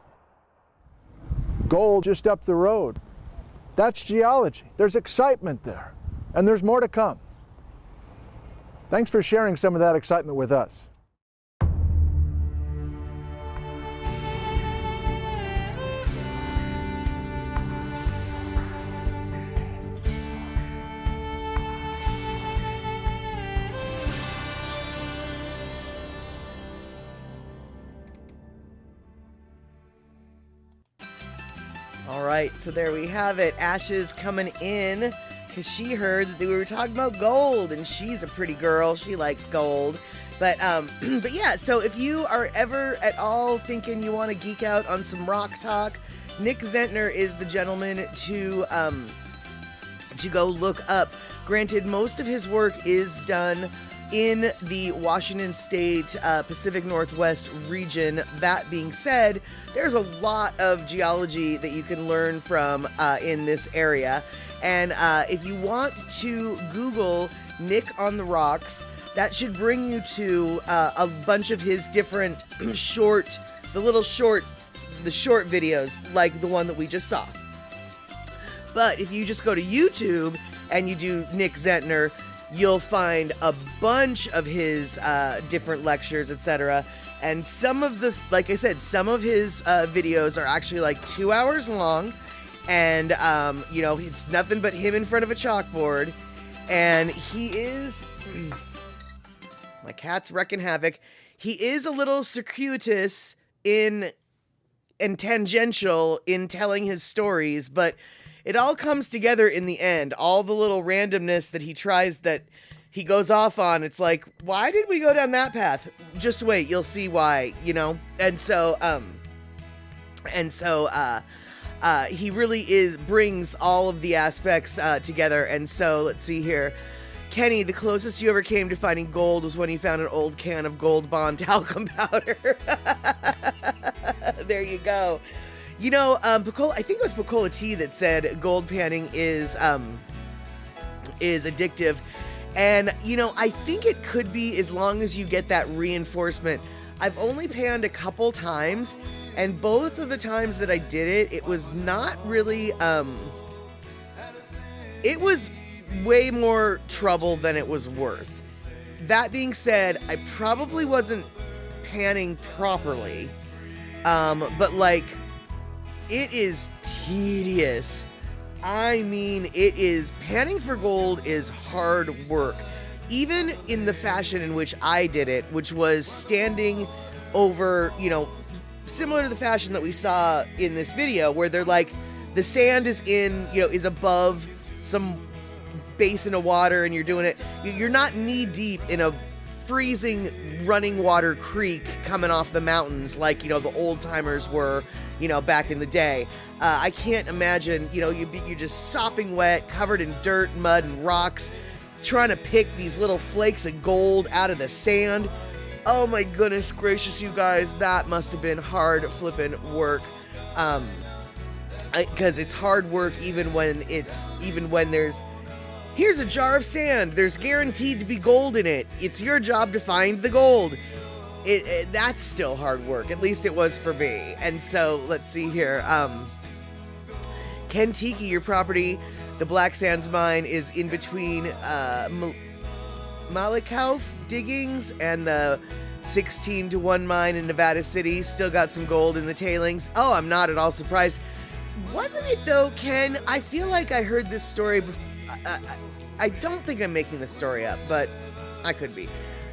Gold just up the road. That's geology. There's excitement there. And there's more to come. Thanks for sharing some of that excitement with us. All right, so there we have it. Ashes coming in because she heard that we were talking about gold, and she's a pretty girl. She likes gold. But yeah, so if you are ever at all thinking you want to geek out on some rock talk, Nick Zentner is the gentleman to go look up. Granted, most of his work is done in the Washington State Pacific Northwest region. That being said, there's a lot of geology that you can learn from in this area. And if you want to Google Nick on the Rocks, that should bring you to a bunch of his different the short videos like the one that we just saw. But if you just go to YouTube and you do Nick Zentner, you'll find a bunch of his different lectures, etc. And some of the, like I said, some of his videos are actually like 2 hours long. And, you know, it's nothing but him in front of a chalkboard. And he is... My cat's wrecking havoc. He is a little circuitous and tangential in telling his stories, but it all comes together in the end. All the little randomness that he goes off on, it's like, why did we go down that path? Just wait, you'll see why, you know? And so he really brings all of the aspects together. And so let's see here. Kenny, the closest you ever came to finding gold was when you found an old can of Gold Bond talcum powder. There you go. You know, I think it was Pecola T that said gold panning is addictive. And, you know, I think it could be as long as you get that reinforcement. I've only panned a couple times, and both of the times that I did it, it was not really, it was way more trouble than it was worth. That being said, I probably wasn't panning properly, but like, it is tedious. I mean, panning for gold is hard work. Even in the fashion in which I did it, which was standing over, you know, similar to the fashion that we saw in this video, where they're like, the sand is above some basin of water and you're doing it. You're not knee deep in a freezing running water creek coming off the mountains like, you know, the old timers were, you know, back in the day. I can't imagine, you know, you're just sopping wet, covered in dirt, mud, and rocks, trying to pick these little flakes of gold out of the sand. Oh my goodness gracious, you guys, that must have been hard flipping work. Because it's hard work even when there's, here's a jar of sand, there's guaranteed to be gold in it. It's your job to find the gold. That's still hard work. At least it was for me. And so let's see here. Kentucky, your property, the Black Sands mine, is in between Malikauf diggings and the 16-1 mine in Nevada City. Still got some gold in the tailings. Oh, I'm not at all surprised. Wasn't it though, Ken? I feel like I heard this story before. I don't think I'm making this story up, but I could be.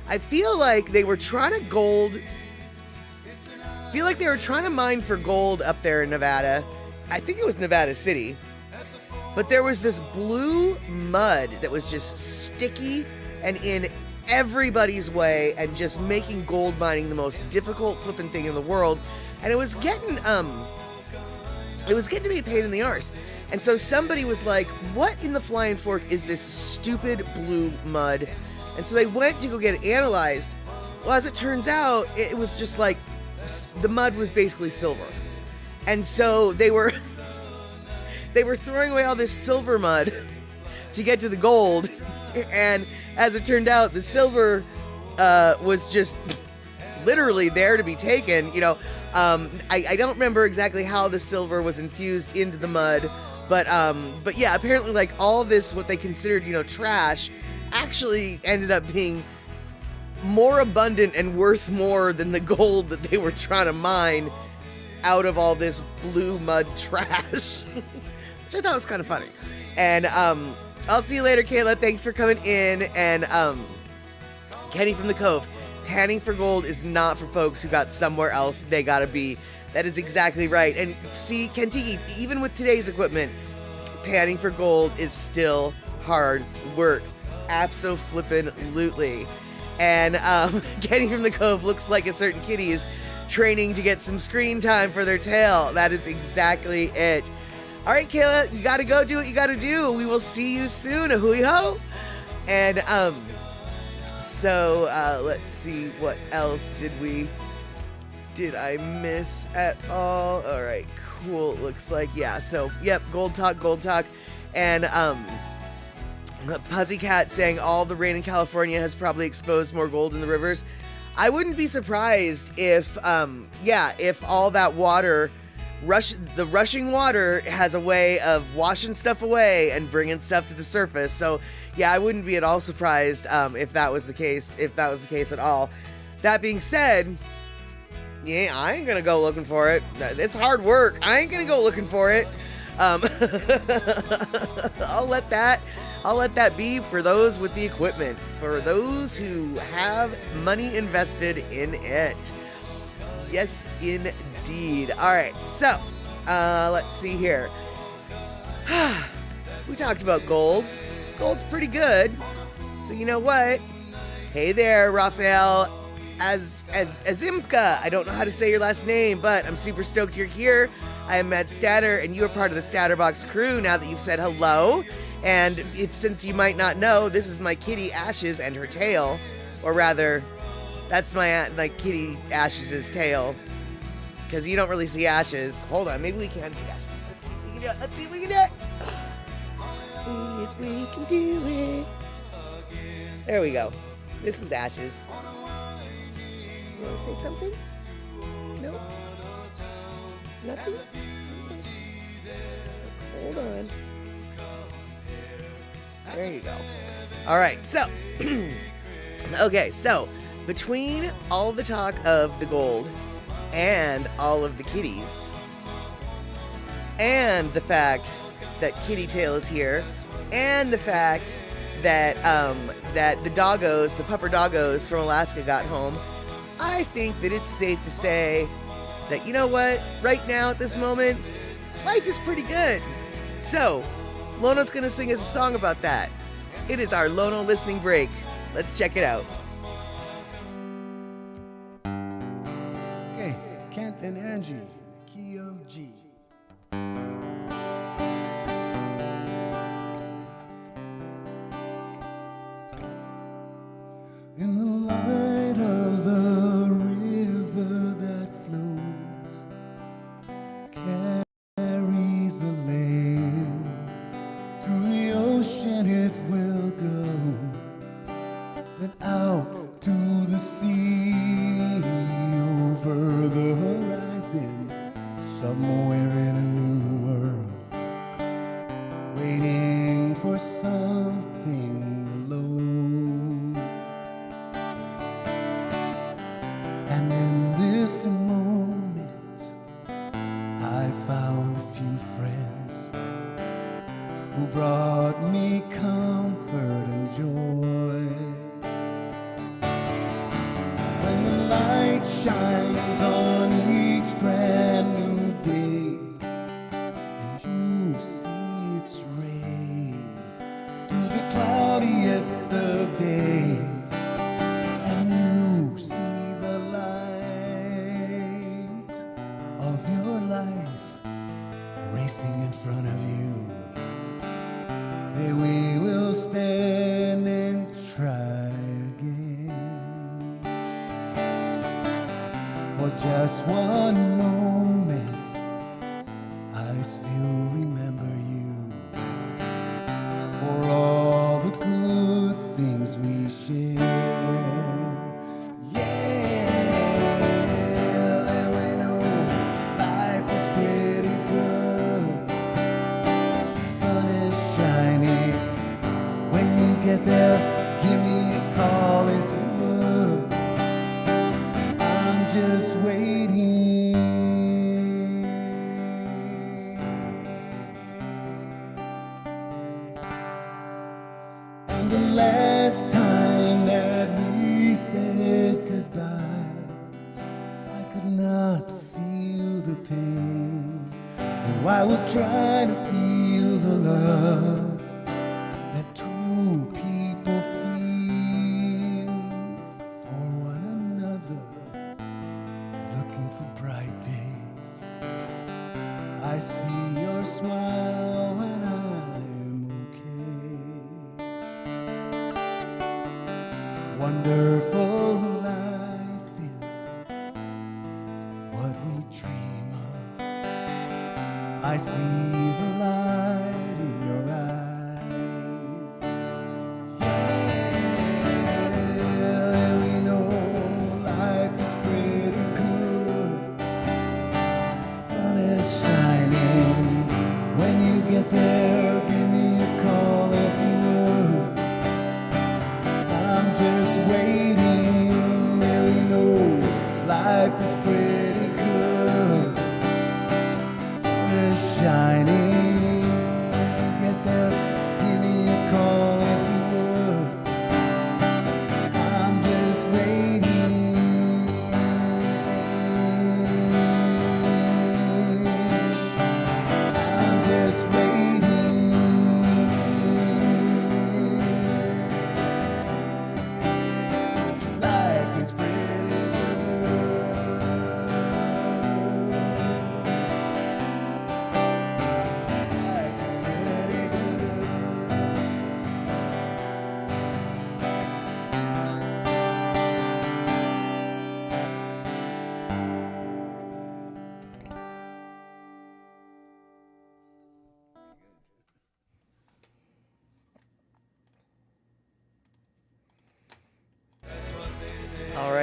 I feel like they were trying to mine for gold up there in Nevada. I think it was Nevada City. But there was this blue mud that was just sticky and in everybody's way and just making gold mining the most difficult flipping thing in the world. And it was getting to be a pain in the arse. And so somebody was like, what in the flying fork is this stupid blue mud? And so they went to go get it analyzed. Well, as it turns out, it was just like, the mud was basically silver. And so they were throwing away all this silver mud to get to the gold. And as it turned out, the silver was just literally there to be taken. You know, I don't remember exactly how the silver was infused into the mud, but yeah, apparently like all this, what they considered, you know, trash, actually ended up being more abundant and worth more than the gold that they were trying to mine out of all this blue mud trash. Which I thought was kind of funny. And I'll see you later, Kayla. Thanks for coming in. And Kenny from the Cove, panning for gold is not for folks who got somewhere else they gotta be. That is exactly right. And see, Kentucky, even with today's equipment, panning for gold is still hard work. Abso-flippin'-lutely. And Kenny from the Cove looks like a certain kitty is training to get some screen time for their tail. That is exactly it. All right, Kayla, you gotta go do what you gotta do. We will see you soon. A hui ho. And let's see, what else did I miss at all? All right, cool. Looks like, yeah. So, yep, gold talk. And Pussycat saying all the rain in California has probably exposed more gold in the rivers. I wouldn't be surprised if all that water, the rushing water has a way of washing stuff away and bringing stuff to the surface. So yeah, I wouldn't be at all surprised if that was the case at all. That being said, yeah, I ain't gonna go looking for it. It's hard work. I ain't gonna go looking for it. I'll let that be for those with the equipment, for those who have money invested in it. Yes, indeed. All right, so let's see here. We talked about gold. Gold's pretty good. So you know what? Hey there, Raphael Azimka. I don't know how to say your last name, but I'm super stoked you're here. I am Matt Statter, and you are part of the Statterbox crew now that you've said hello. And since you might not know, this is my kitty Ashes and her tail. Or rather, that's my kitty Ashes' tail. Because you don't really see Ashes. Hold on, maybe we can see Ashes. Let's see if we can do it. See if we can do it. There we go. This is Ashes. You want to say something? No? Nothing? Okay. Hold on. There you go. All right, so. Okay, so between all the talk of the gold and all of the kitties, and the fact that Kitty Tail is here, and the fact that that the doggos, the pupper-doggos from Alaska got home, I think that it's safe to say that, you know what, right now at this moment, life is pretty good. So, Lono's gonna sing us a song about that. It is our Lono Listening break. Let's check it out. Okay, Kent and Angie, key of G. In the light of the river that flows, carries a lake, through the ocean it will go, then out to the sea, over the horizon, somewhere in a new world, waiting for something alone. And in this moment, I found a few friends who brought me comfort and joy. When the light shines on each brand new day, and you see its rays through the cloudiest of days, and you see the light of your life racing in front of you, there we will stand and try again. For just one moment, I still remember you, for all the good things we share. Yeah, and we know life is pretty good. The sun is shining. When you get there, give me a call if you would. I'm just waiting. And the last time that we said goodbye, I could not feel the pain. Though I would try to feel the love that two people feel for one another, looking for bright days. I see your smile when I'm okay. Wonderful life is what we dream of. I see the light in your eyes. Yeah, we know life is pretty good. Sun is shining. When you get there, give me a call if you would. I'm just waiting. Yeah, we know life is pretty good. Sun is shining.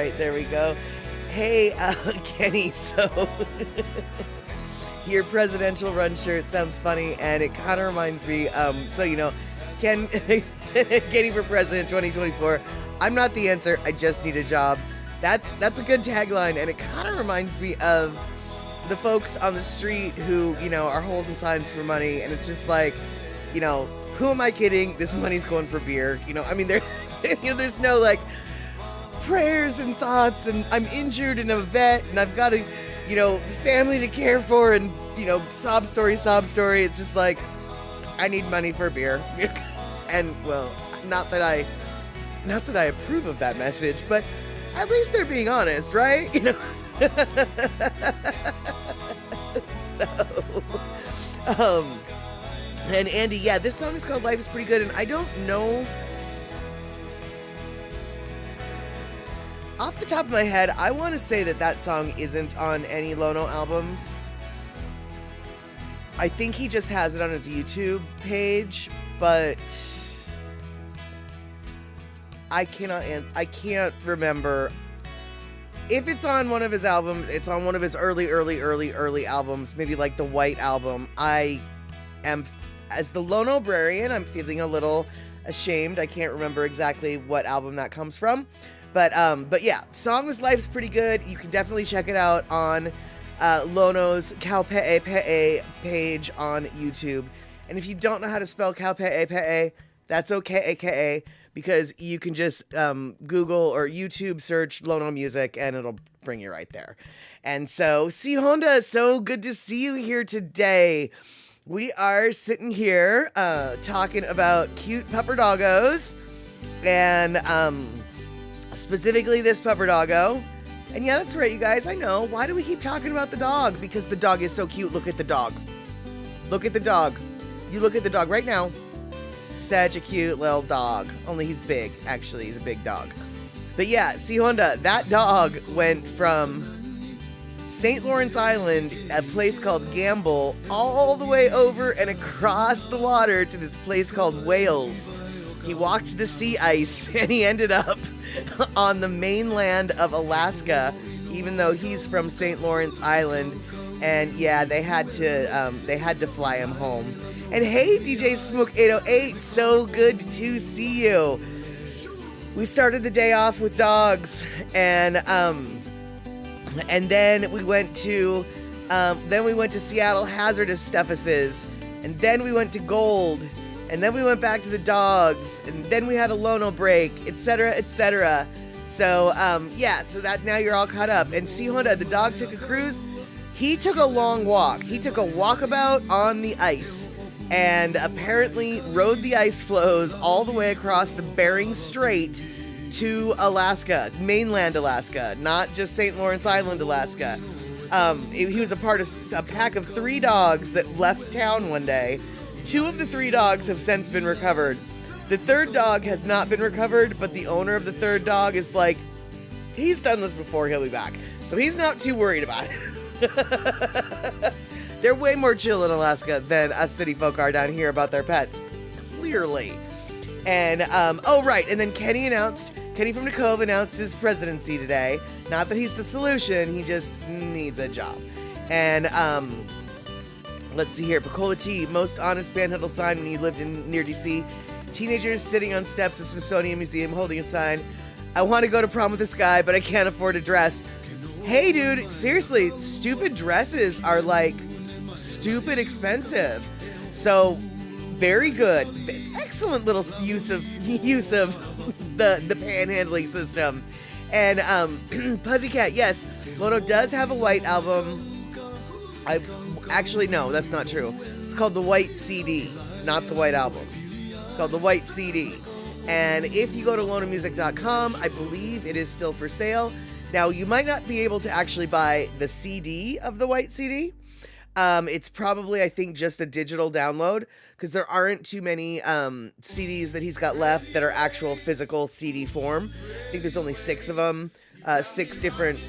right, there we go. Hey, Kenny, so your presidential run shirt sounds funny, and it kind of reminds me, Ken, Kenny for president 2024. I'm not the answer, I just need a job. That's a good tagline, and it kind of reminds me of the folks on the street who, are holding signs for money, and it's just like, who am I kidding? This money's going for beer. There's no like prayers and thoughts, and I'm injured and I'm a vet, and I've got a, family to care for, and, sob story. It's just like, I need money for beer. And well, not that I approve of that message, but at least they're being honest, right? And Andy, yeah, this song is called Life is Pretty Good, and I don't know off the top of my head, I want to say that song isn't on any Lono albums. I think he just has it on his YouTube page, but I can't remember. If it's on one of his albums, it's on one of his early albums, maybe like the White Album. I am, as the Lono Librarian, I'm feeling a little ashamed. I can't remember exactly what album that comes from. But yeah, song was Life's Pretty Good. You can definitely check it out on Lono's Kaupe'epe'e page on YouTube. And if you don't know how to spell Kaupe'epe'e, that's okay, because you can just Google or YouTube search LonoMusic and it'll bring you right there. And so, C. Honda, so good to see you here today. We are sitting here talking about cute pupper-doggos and specifically this Pupper-Doggo. And yeah, that's right, you guys, I know. Why do we keep talking about the dog? Because the dog is so cute. Look at the dog. Look at the dog. You look at the dog right now. Such a cute little dog. Only he's big. Actually, he's a big dog. But yeah, see, Honda, that dog went from St. Lawrence Island, a place called Gamble, all the way over and across the water to this place called Wales. He walked the sea ice and he ended up on the mainland of Alaska, even though he's from St. Lawrence Island. And yeah, they had to fly him home. And hey, DJ Smoke 808, so good to see you. We started the day off with dogs, and then we went to Seattle hazardous stuffuses, and then we went to gold. And then we went back to the dogs, and then we had a Lono break, etc., etc. So, so that now you're all caught up. And see, Honda, the dog took a cruise. He took a long walk. He took a walkabout on the ice, and apparently rode the ice floes all the way across the Bering Strait to Alaska, mainland Alaska, not just St. Lawrence Island, Alaska. He was a part of a pack of 3 dogs that left town one day. 2 of the 3 dogs have since been recovered. The 3rd dog has not been recovered, but the owner of the 3rd dog is like, he's done this before, he'll be back. So he's not too worried about it. They're way more chill in Alaska than us city folk are down here about their pets. Clearly. And, right, and then Kenny from the Cove announced his presidency today. Not that he's the solution, he just needs a job. And, let's see here. Pecola T, most honest panhandle sign when you lived near DC. Teenagers sitting on steps of Smithsonian Museum holding a sign. I want to go to prom with this guy, but I can't afford a dress. Hey, dude, seriously, stupid dresses are like stupid expensive. So, very good. Excellent little use of the panhandling system. And Pussycat, yes, Lono does have a White album. Actually, no, that's not true. It's called the White CD, not the White Album. It's called the White CD. And if you go to LonoMusic.com, I believe it is still for sale. Now, you might not be able to actually buy the CD of the White CD. It's probably, I think, just a digital download, because there aren't too many CDs that he's got left that are actual physical CD form. I think there's only 6 of them, 6 different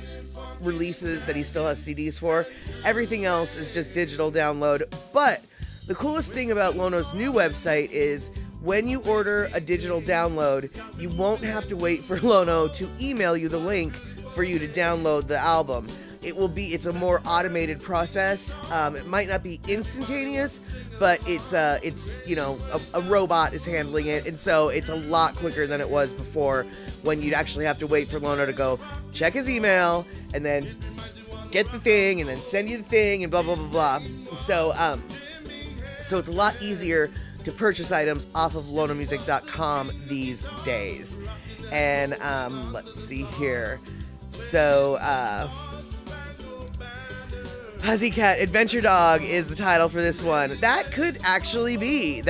releases that he still has CDs for. Everything else is just digital download. But the coolest thing about Lono's new website is when you order a digital download, you won't have to wait for Lono to email you the link for you to download the album. It's a more automated process. It might not be instantaneous, but it's you know, a robot is handling it, and so it's a lot quicker than it was before, when you'd actually have to wait for Lono to go check his email and then get the thing and then send you the thing and blah blah blah blah. So it's a lot easier to purchase items off of LonoMusic.com these days. And let's see here. So Pussycat Adventure Dog is the title for this one. That could actually be.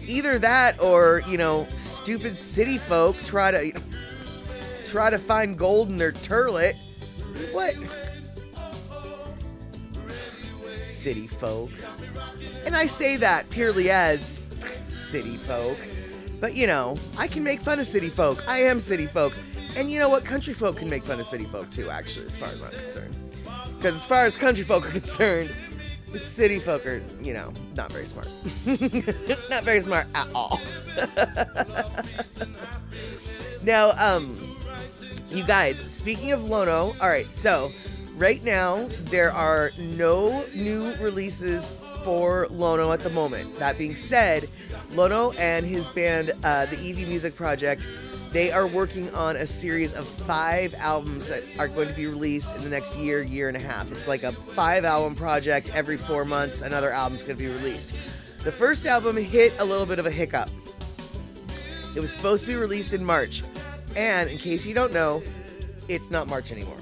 Either that or, you know, stupid city folk try to find gold in their turlet. What? City folk. And I say that purely as city folk. But, you know, I can make fun of city folk. I am city folk. And you know what? Country folk can make fun of city folk too, actually, as far as I'm concerned. Because as far as country folk are concerned, the city folk are, you know, not very smart. Not very smart at all. Now, you guys, speaking of Lono, all right, so right now there are no new releases for Lono at the moment. That being said, Lono and his band, the EV Music Project, they are working on a series of 5 albums that are going to be released in the next year and a half. It's like a 5-album project. Every 4 months, another album's going to be released. The first album hit a little bit of a hiccup. It was supposed to be released in March. And in case you don't know, it's not March anymore.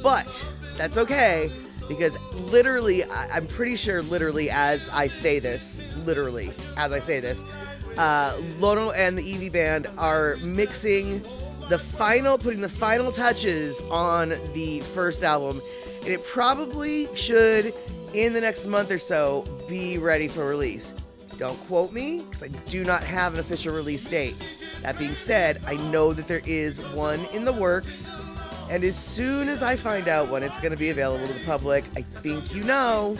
But that's okay, because literally, I'm pretty sure literally as I say this, Lono and the Eevee Band are putting the final touches on the first album, and it probably should, in the next month or so, be ready for release. Don't quote me, because I do not have an official release date. That being said, I know that there is one in the works, and as soon as I find out when it's going to be available to the public, I think you know,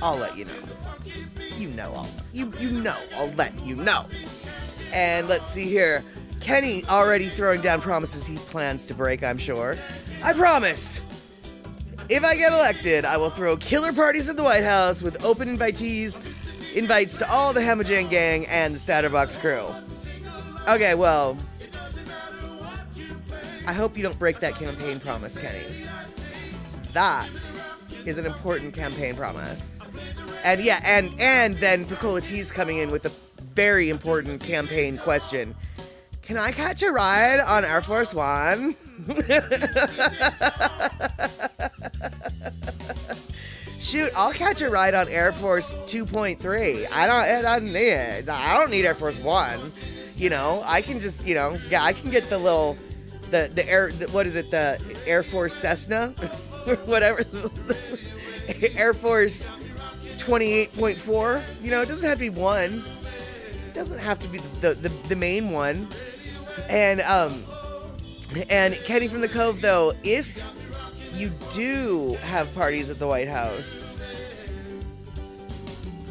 I'll let you know. I'll let you know. And let's see here. Kenny already throwing down promises he plans to break, I'm sure. I promise, if I get elected, I will throw killer parties at the White House with open invites to all the Hemajang gang and the Statterbox crew. Okay, well, I hope you don't break that campaign promise, Kenny. That is an important campaign promise. And yeah, and then Piccola T's coming in with a very important campaign question. Can I catch a ride on Air Force One? Shoot, I'll catch a ride on Air Force 2.3. I don't need Air Force One. You know, I can just, you know, yeah, I can get the Air Force Cessna or whatever. Air Force 28.4. You know, it doesn't have to be one. It doesn't have to be the main one. And Kenny from the Cove, though, if you do have parties at the White House,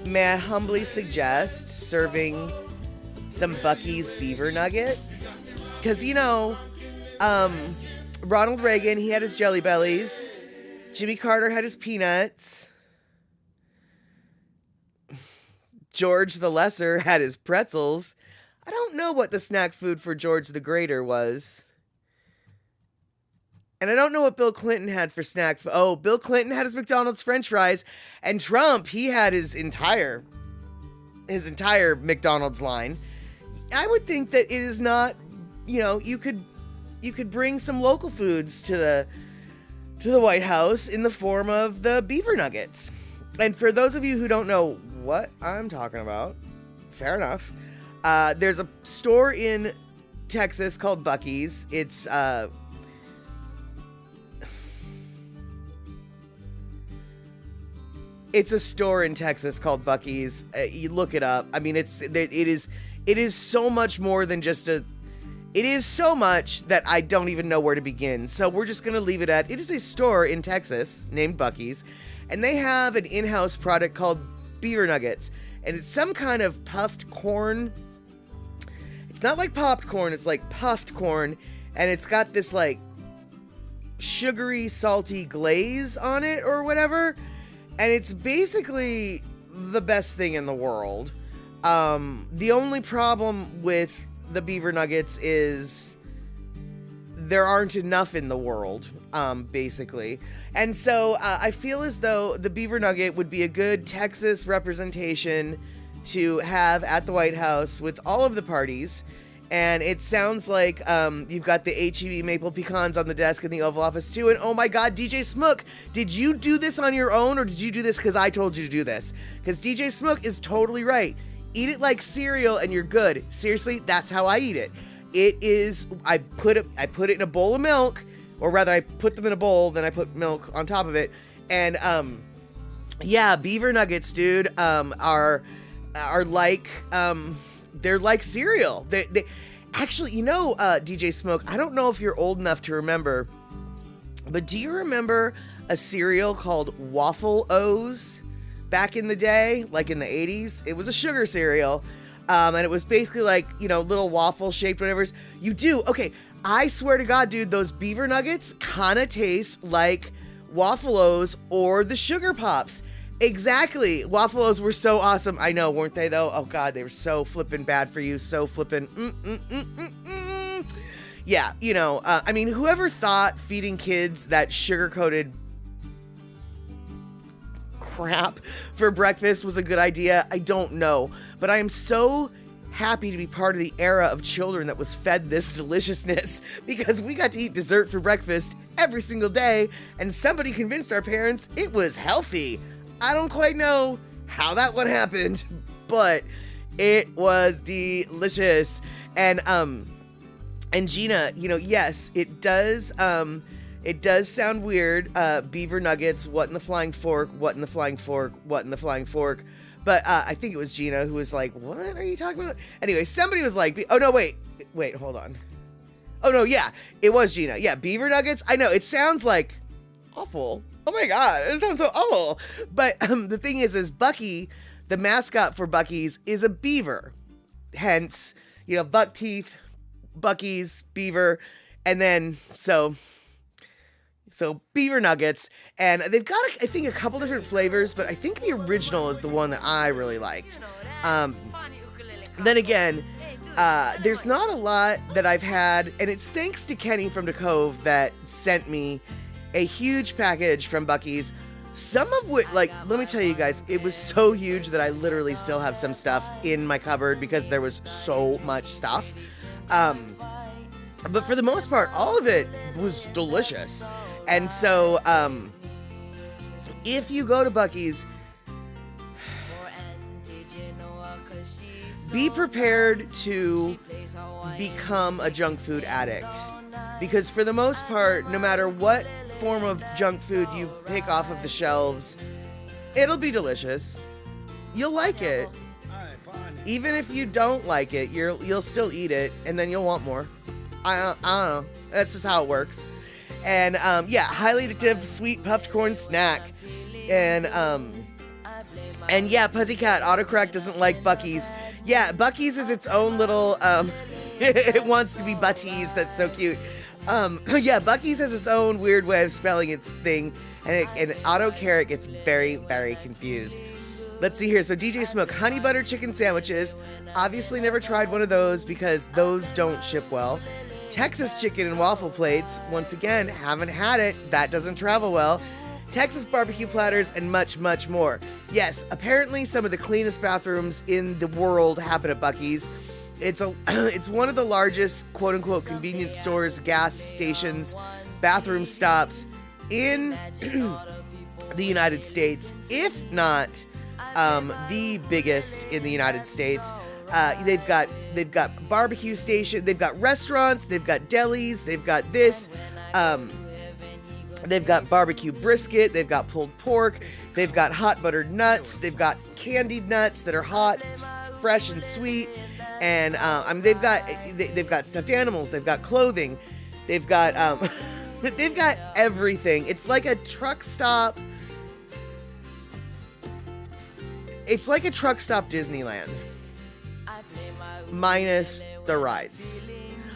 may I humbly suggest serving some Buc-ees beaver nuggets? Because, you know, Ronald Reagan, he had his Jelly Bellies. Jimmy Carter had his peanuts. George the Lesser had his pretzels. I don't know what the snack food for George the Greater was. And I don't know what Bill Clinton had for snack food. Oh, Bill Clinton had his McDonald's French fries. And Trump, he had his entire McDonald's line. I would think that it is not, you know, you could bring some local foods to the White House in the form of the beaver nuggets. And for those of you who don't know what I'm talking about, fair enough. There's a store in Texas called Buc-ees. It's a store in Texas called Buc-ees. You look it up. I mean, it is so much more than just it is so much that I don't even know where to begin. So we're just going to leave it at, it is a store in Texas named Buc-ees, and they have an in-house product called beaver nuggets. and it's some kind of puffed corn. It's not like popped corn, it's like puffed corn, and it's got this like sugary, salty glaze on it or whatever, and it's basically the best thing in the world. The only problem with the beaver nuggets is there aren't enough in the world, basically. And so I feel as though the beaver nugget would be a good Texas representation to have at the White House with all of the parties. And it sounds like you've got the HEB maple pecans on the desk in the Oval Office too. And oh my God, DJ Smook, did you do this on your own, or did you do this because I told you to do this? Because DJ Smook is totally right. Eat it like cereal and you're good. Seriously, that's how I eat it. It is, I put it in a bowl of milk, or rather I put them in a bowl, then I put milk on top of it. And yeah, beaver nuggets, dude, are like, they're like cereal. They actually, you know, DJ Smoke, I don't know if you're old enough to remember, but do you remember a cereal called Waffle-O's back in the day, like in the 80s? It was a sugar cereal, and it was basically like, you know, little waffle shaped whatever. You do. Okay, I swear to God, dude, those beaver nuggets kind of taste like Waffle-O's or the Sugar Pops. Exactly. Waffle-O's were so awesome. I know, weren't they though? Oh God, they were so flippin' bad for you. So flippin'. Yeah, you know, I mean, whoever thought feeding kids that sugar-coated crap for breakfast was a good idea, I don't know. But I am so happy to be part of the era of children that was fed this deliciousness, because we got to eat dessert for breakfast every single day, and somebody convinced our parents it was healthy. I don't quite know how that one happened, but it was delicious. And Gina, you know, yes, it does sound weird. Beaver nuggets, what in the flying fork, what in the flying fork, what in the flying fork. But I think it was Gina who was like, what are you talking about? Anyway, somebody was like, oh no, wait, hold on. Oh no, yeah, it was Gina. Yeah, beaver nuggets. I know, it sounds like awful. Oh my God, it sounds so awful. But the thing is Buc-ee, the mascot for Buc-ees, is a beaver. Hence, you know, buck teeth, Buc-ees, beaver, and then so beaver nuggets. And they've got, I think, a couple different flavors, but I think the original is the one that I really liked. Then again, there's not a lot that I've had, and it's thanks to Kenny from the Cove that sent me a huge package from Buc-ees. Some of which, like, let me tell you guys, it was so huge that I literally still have some stuff in my cupboard because there was so much stuff. But for the most part, all of it was delicious. And so, if you go to Buc-ees, be prepared to become a junk food addict. Because for the most part, no matter what form of junk food you pick off of the shelves, it'll be delicious. You'll like it. Even if you don't like it, you'll still eat it, and then you'll want more. I don't know. That's just how it works. And yeah, highly addictive sweet puffed corn snack. And yeah, Pussycat autocorrect doesn't like Buc-ees. Yeah, Buc-ees is its own little it wants to be butties. That's so cute. Yeah, Buc-ees has its own weird way of spelling its thing, and autocorrect gets very, very confused. Let's see here. So DJ Smoke, honey butter chicken sandwiches. Obviously never tried one of those because those don't ship well. Texas chicken and waffle plates. Once again, haven't had it. That doesn't travel well. Texas barbecue platters and much, much more. Yes, apparently some of the cleanest bathrooms in the world happen at Buc-ees. It's one of the largest quote-unquote convenience stores, gas stations, bathroom stops in the United States, if not the biggest in the United States. They've got barbecue station, they've got restaurants, they've got delis, they've got this, they've got barbecue brisket, they've got pulled pork, they've got hot buttered nuts, they've got candied nuts that are hot, fresh and sweet, and they've got stuffed animals, they've got clothing, they've got they've got everything. It's like a truck stop It's like a truck stop Disneyland, minus the rides.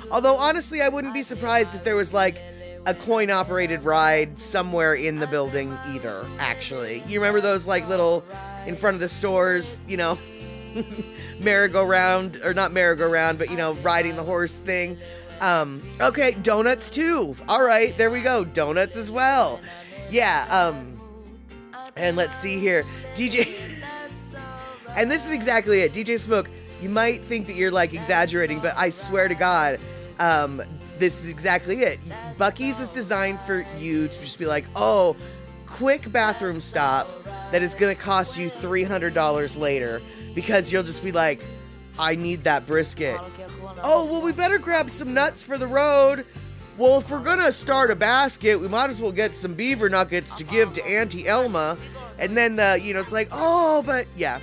Although, honestly, I wouldn't be surprised if there was, like, a coin-operated ride somewhere in the building either, actually. You remember those, like, little, in front of the stores, you know, merry-go-round, or not merry-go-round, but, you know, riding the horse thing. Okay, donuts too. All right, there we go. Donuts as well. Yeah, and let's see here. DJ, and this is exactly it. DJ Smoke, you might think that you're, like, exaggerating, but I swear to God, this is exactly it. Buc-ees is designed for you to just be like, oh, quick bathroom stop that is going to cost you $300 later, because you'll just be like, I need that brisket. Oh, well, we better grab some nuts for the road. Well, if we're going to start a basket, we might as well get some beaver nuggets to give to Auntie Elma. And then, it's like, oh, but yeah,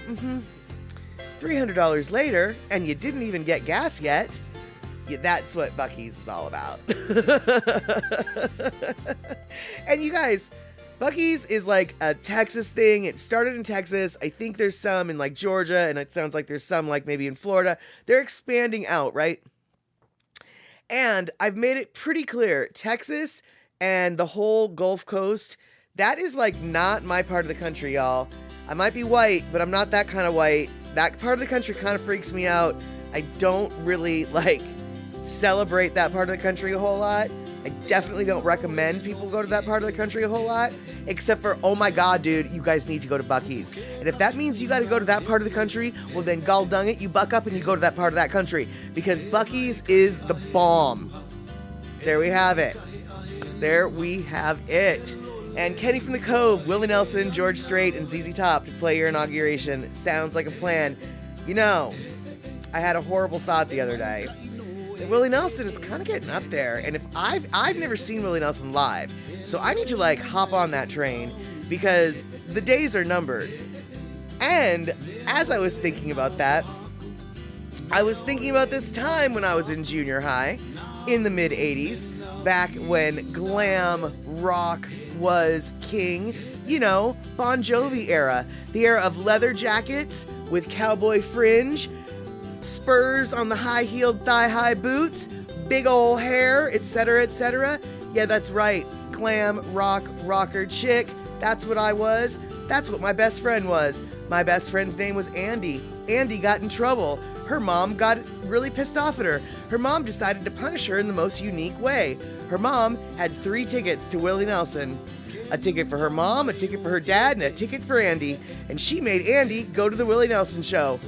$300 later, and you didn't even get gas yet. Yeah, that's what Buc-ees is all about. And you guys, Buc-ees is like a Texas thing. It started in Texas. I think there's some in like Georgia, and it sounds like there's some like maybe in Florida. They're expanding out, right? And I've made it pretty clear, Texas and the whole Gulf Coast, that is like not my part of the country, y'all. I might be white, but I'm not that kind of white. That part of the country kind of freaks me out. I don't really like celebrate that part of the country a whole lot. I definitely don't recommend people go to that part of the country a whole lot, except for, oh my God, dude, you guys need to go to Buc-ees. And if that means you got to go to that part of the country, well then gall dang it, you buck up and you go to that part of that country, because Buc-ees is the bomb. There we have it. There we have it. And Kenny from the Cove, Willie Nelson, George Strait, and ZZ Top to play your inauguration. Sounds like a plan. You know, I had a horrible thought the other day. Willie Nelson is kind of getting up there, and if I've never seen Willie Nelson live, so I need to like hop on that train, because the days are numbered. And as I was thinking about that, I was thinking about this time when I was in junior high in the mid 80s, back when glam rock was king. You know, Bon Jovi era, the era of leather jackets with cowboy fringe, spurs on the high-heeled thigh-high boots, big ol' hair, etc., etc. Yeah, that's right. Glam, rock, rocker chick. That's what I was. That's what my best friend was. My best friend's name was Andy. Andy got in trouble. Her mom got really pissed off at her. Her mom decided to punish her in the most unique way. Her mom had 3 tickets to Willie Nelson. A ticket for her mom, a ticket for her dad, and a ticket for Andy. And she made Andy go to the Willie Nelson show.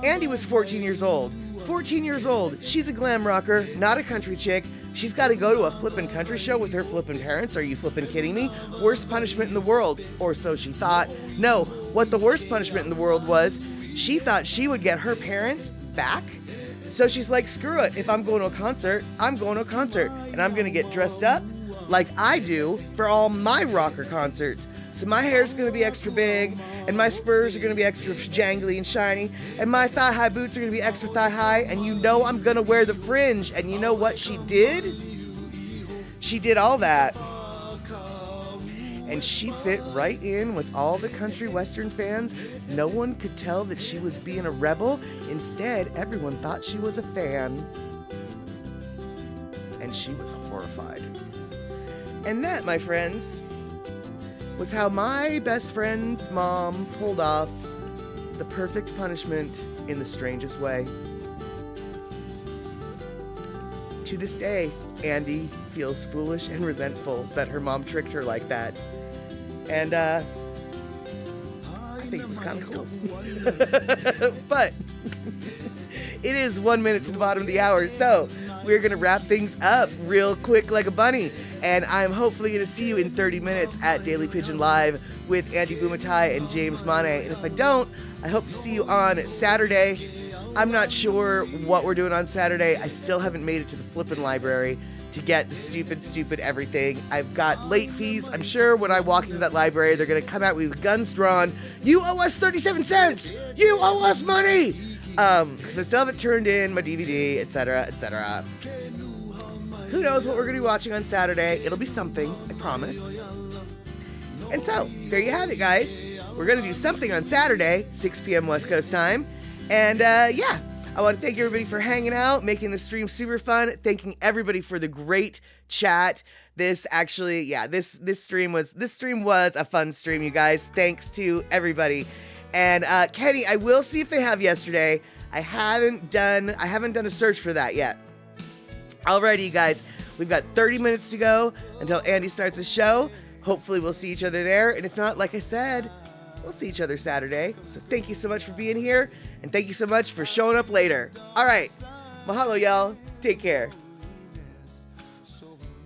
Andy was 14 years old. 14 years old. She's a glam rocker, not a country chick. She's got to go to a flippin' country show with her flippin' parents. Are you flippin' kidding me? Worst punishment in the world. Or so she thought. No, what the worst punishment in the world was, she thought she would get her parents back. So she's like, screw it. If I'm going to a concert, I'm going to a concert. And I'm going to get dressed up like I do for all my rocker concerts. So my hair's going to be extra big, and my spurs are going to be extra jangly and shiny, and my thigh-high boots are going to be extra thigh-high, and you know I'm going to wear the fringe. And you know what she did? She did all that. And she fit right in with all the country western fans. No one could tell that she was being a rebel. Instead, everyone thought she was a fan. And she was horrified. And that, my friends, was how my best friend's mom pulled off the perfect punishment in the strangest way. To this day, Andy feels foolish and resentful that her mom tricked her like that. And, I think it was kind of cool. But, it is 1 minute to the bottom of the hour, so we're going to wrap things up real quick like a bunny. And I'm hopefully going to see you in 30 minutes at Daily Pigeon Live with Andy Bumatai and James Monet. And if I don't, I hope to see you on Saturday. I'm not sure what we're doing on Saturday. I still haven't made it to the flippin' library to get the stupid everything. I've got late fees. I'm sure when I walk into that library, they're going to come out with guns drawn. You owe us 37 cents! You owe us money! Because I still haven't turned in my DVD, etc., etc. Who knows what we're going to be watching on Saturday? It'll be something, I promise. And so, there you have it, guys. we're going to do something on Saturday, 6 p.m. West Coast time. And yeah, I want to thank everybody for hanging out, making the stream super fun, thanking everybody for the great chat. This actually, yeah, this stream was a fun stream, you guys. Thanks to everybody. And Kenny, I will see if they have yesterday. I haven't done a search for that yet. Alrighty, you guys, we've got 30 minutes to go until Andy starts the show. Hopefully we'll see each other there. And if not, like I said, we'll see each other Saturday. So thank you so much for being here. And thank you so much for showing up later. All right. Mahalo, y'all. Take care.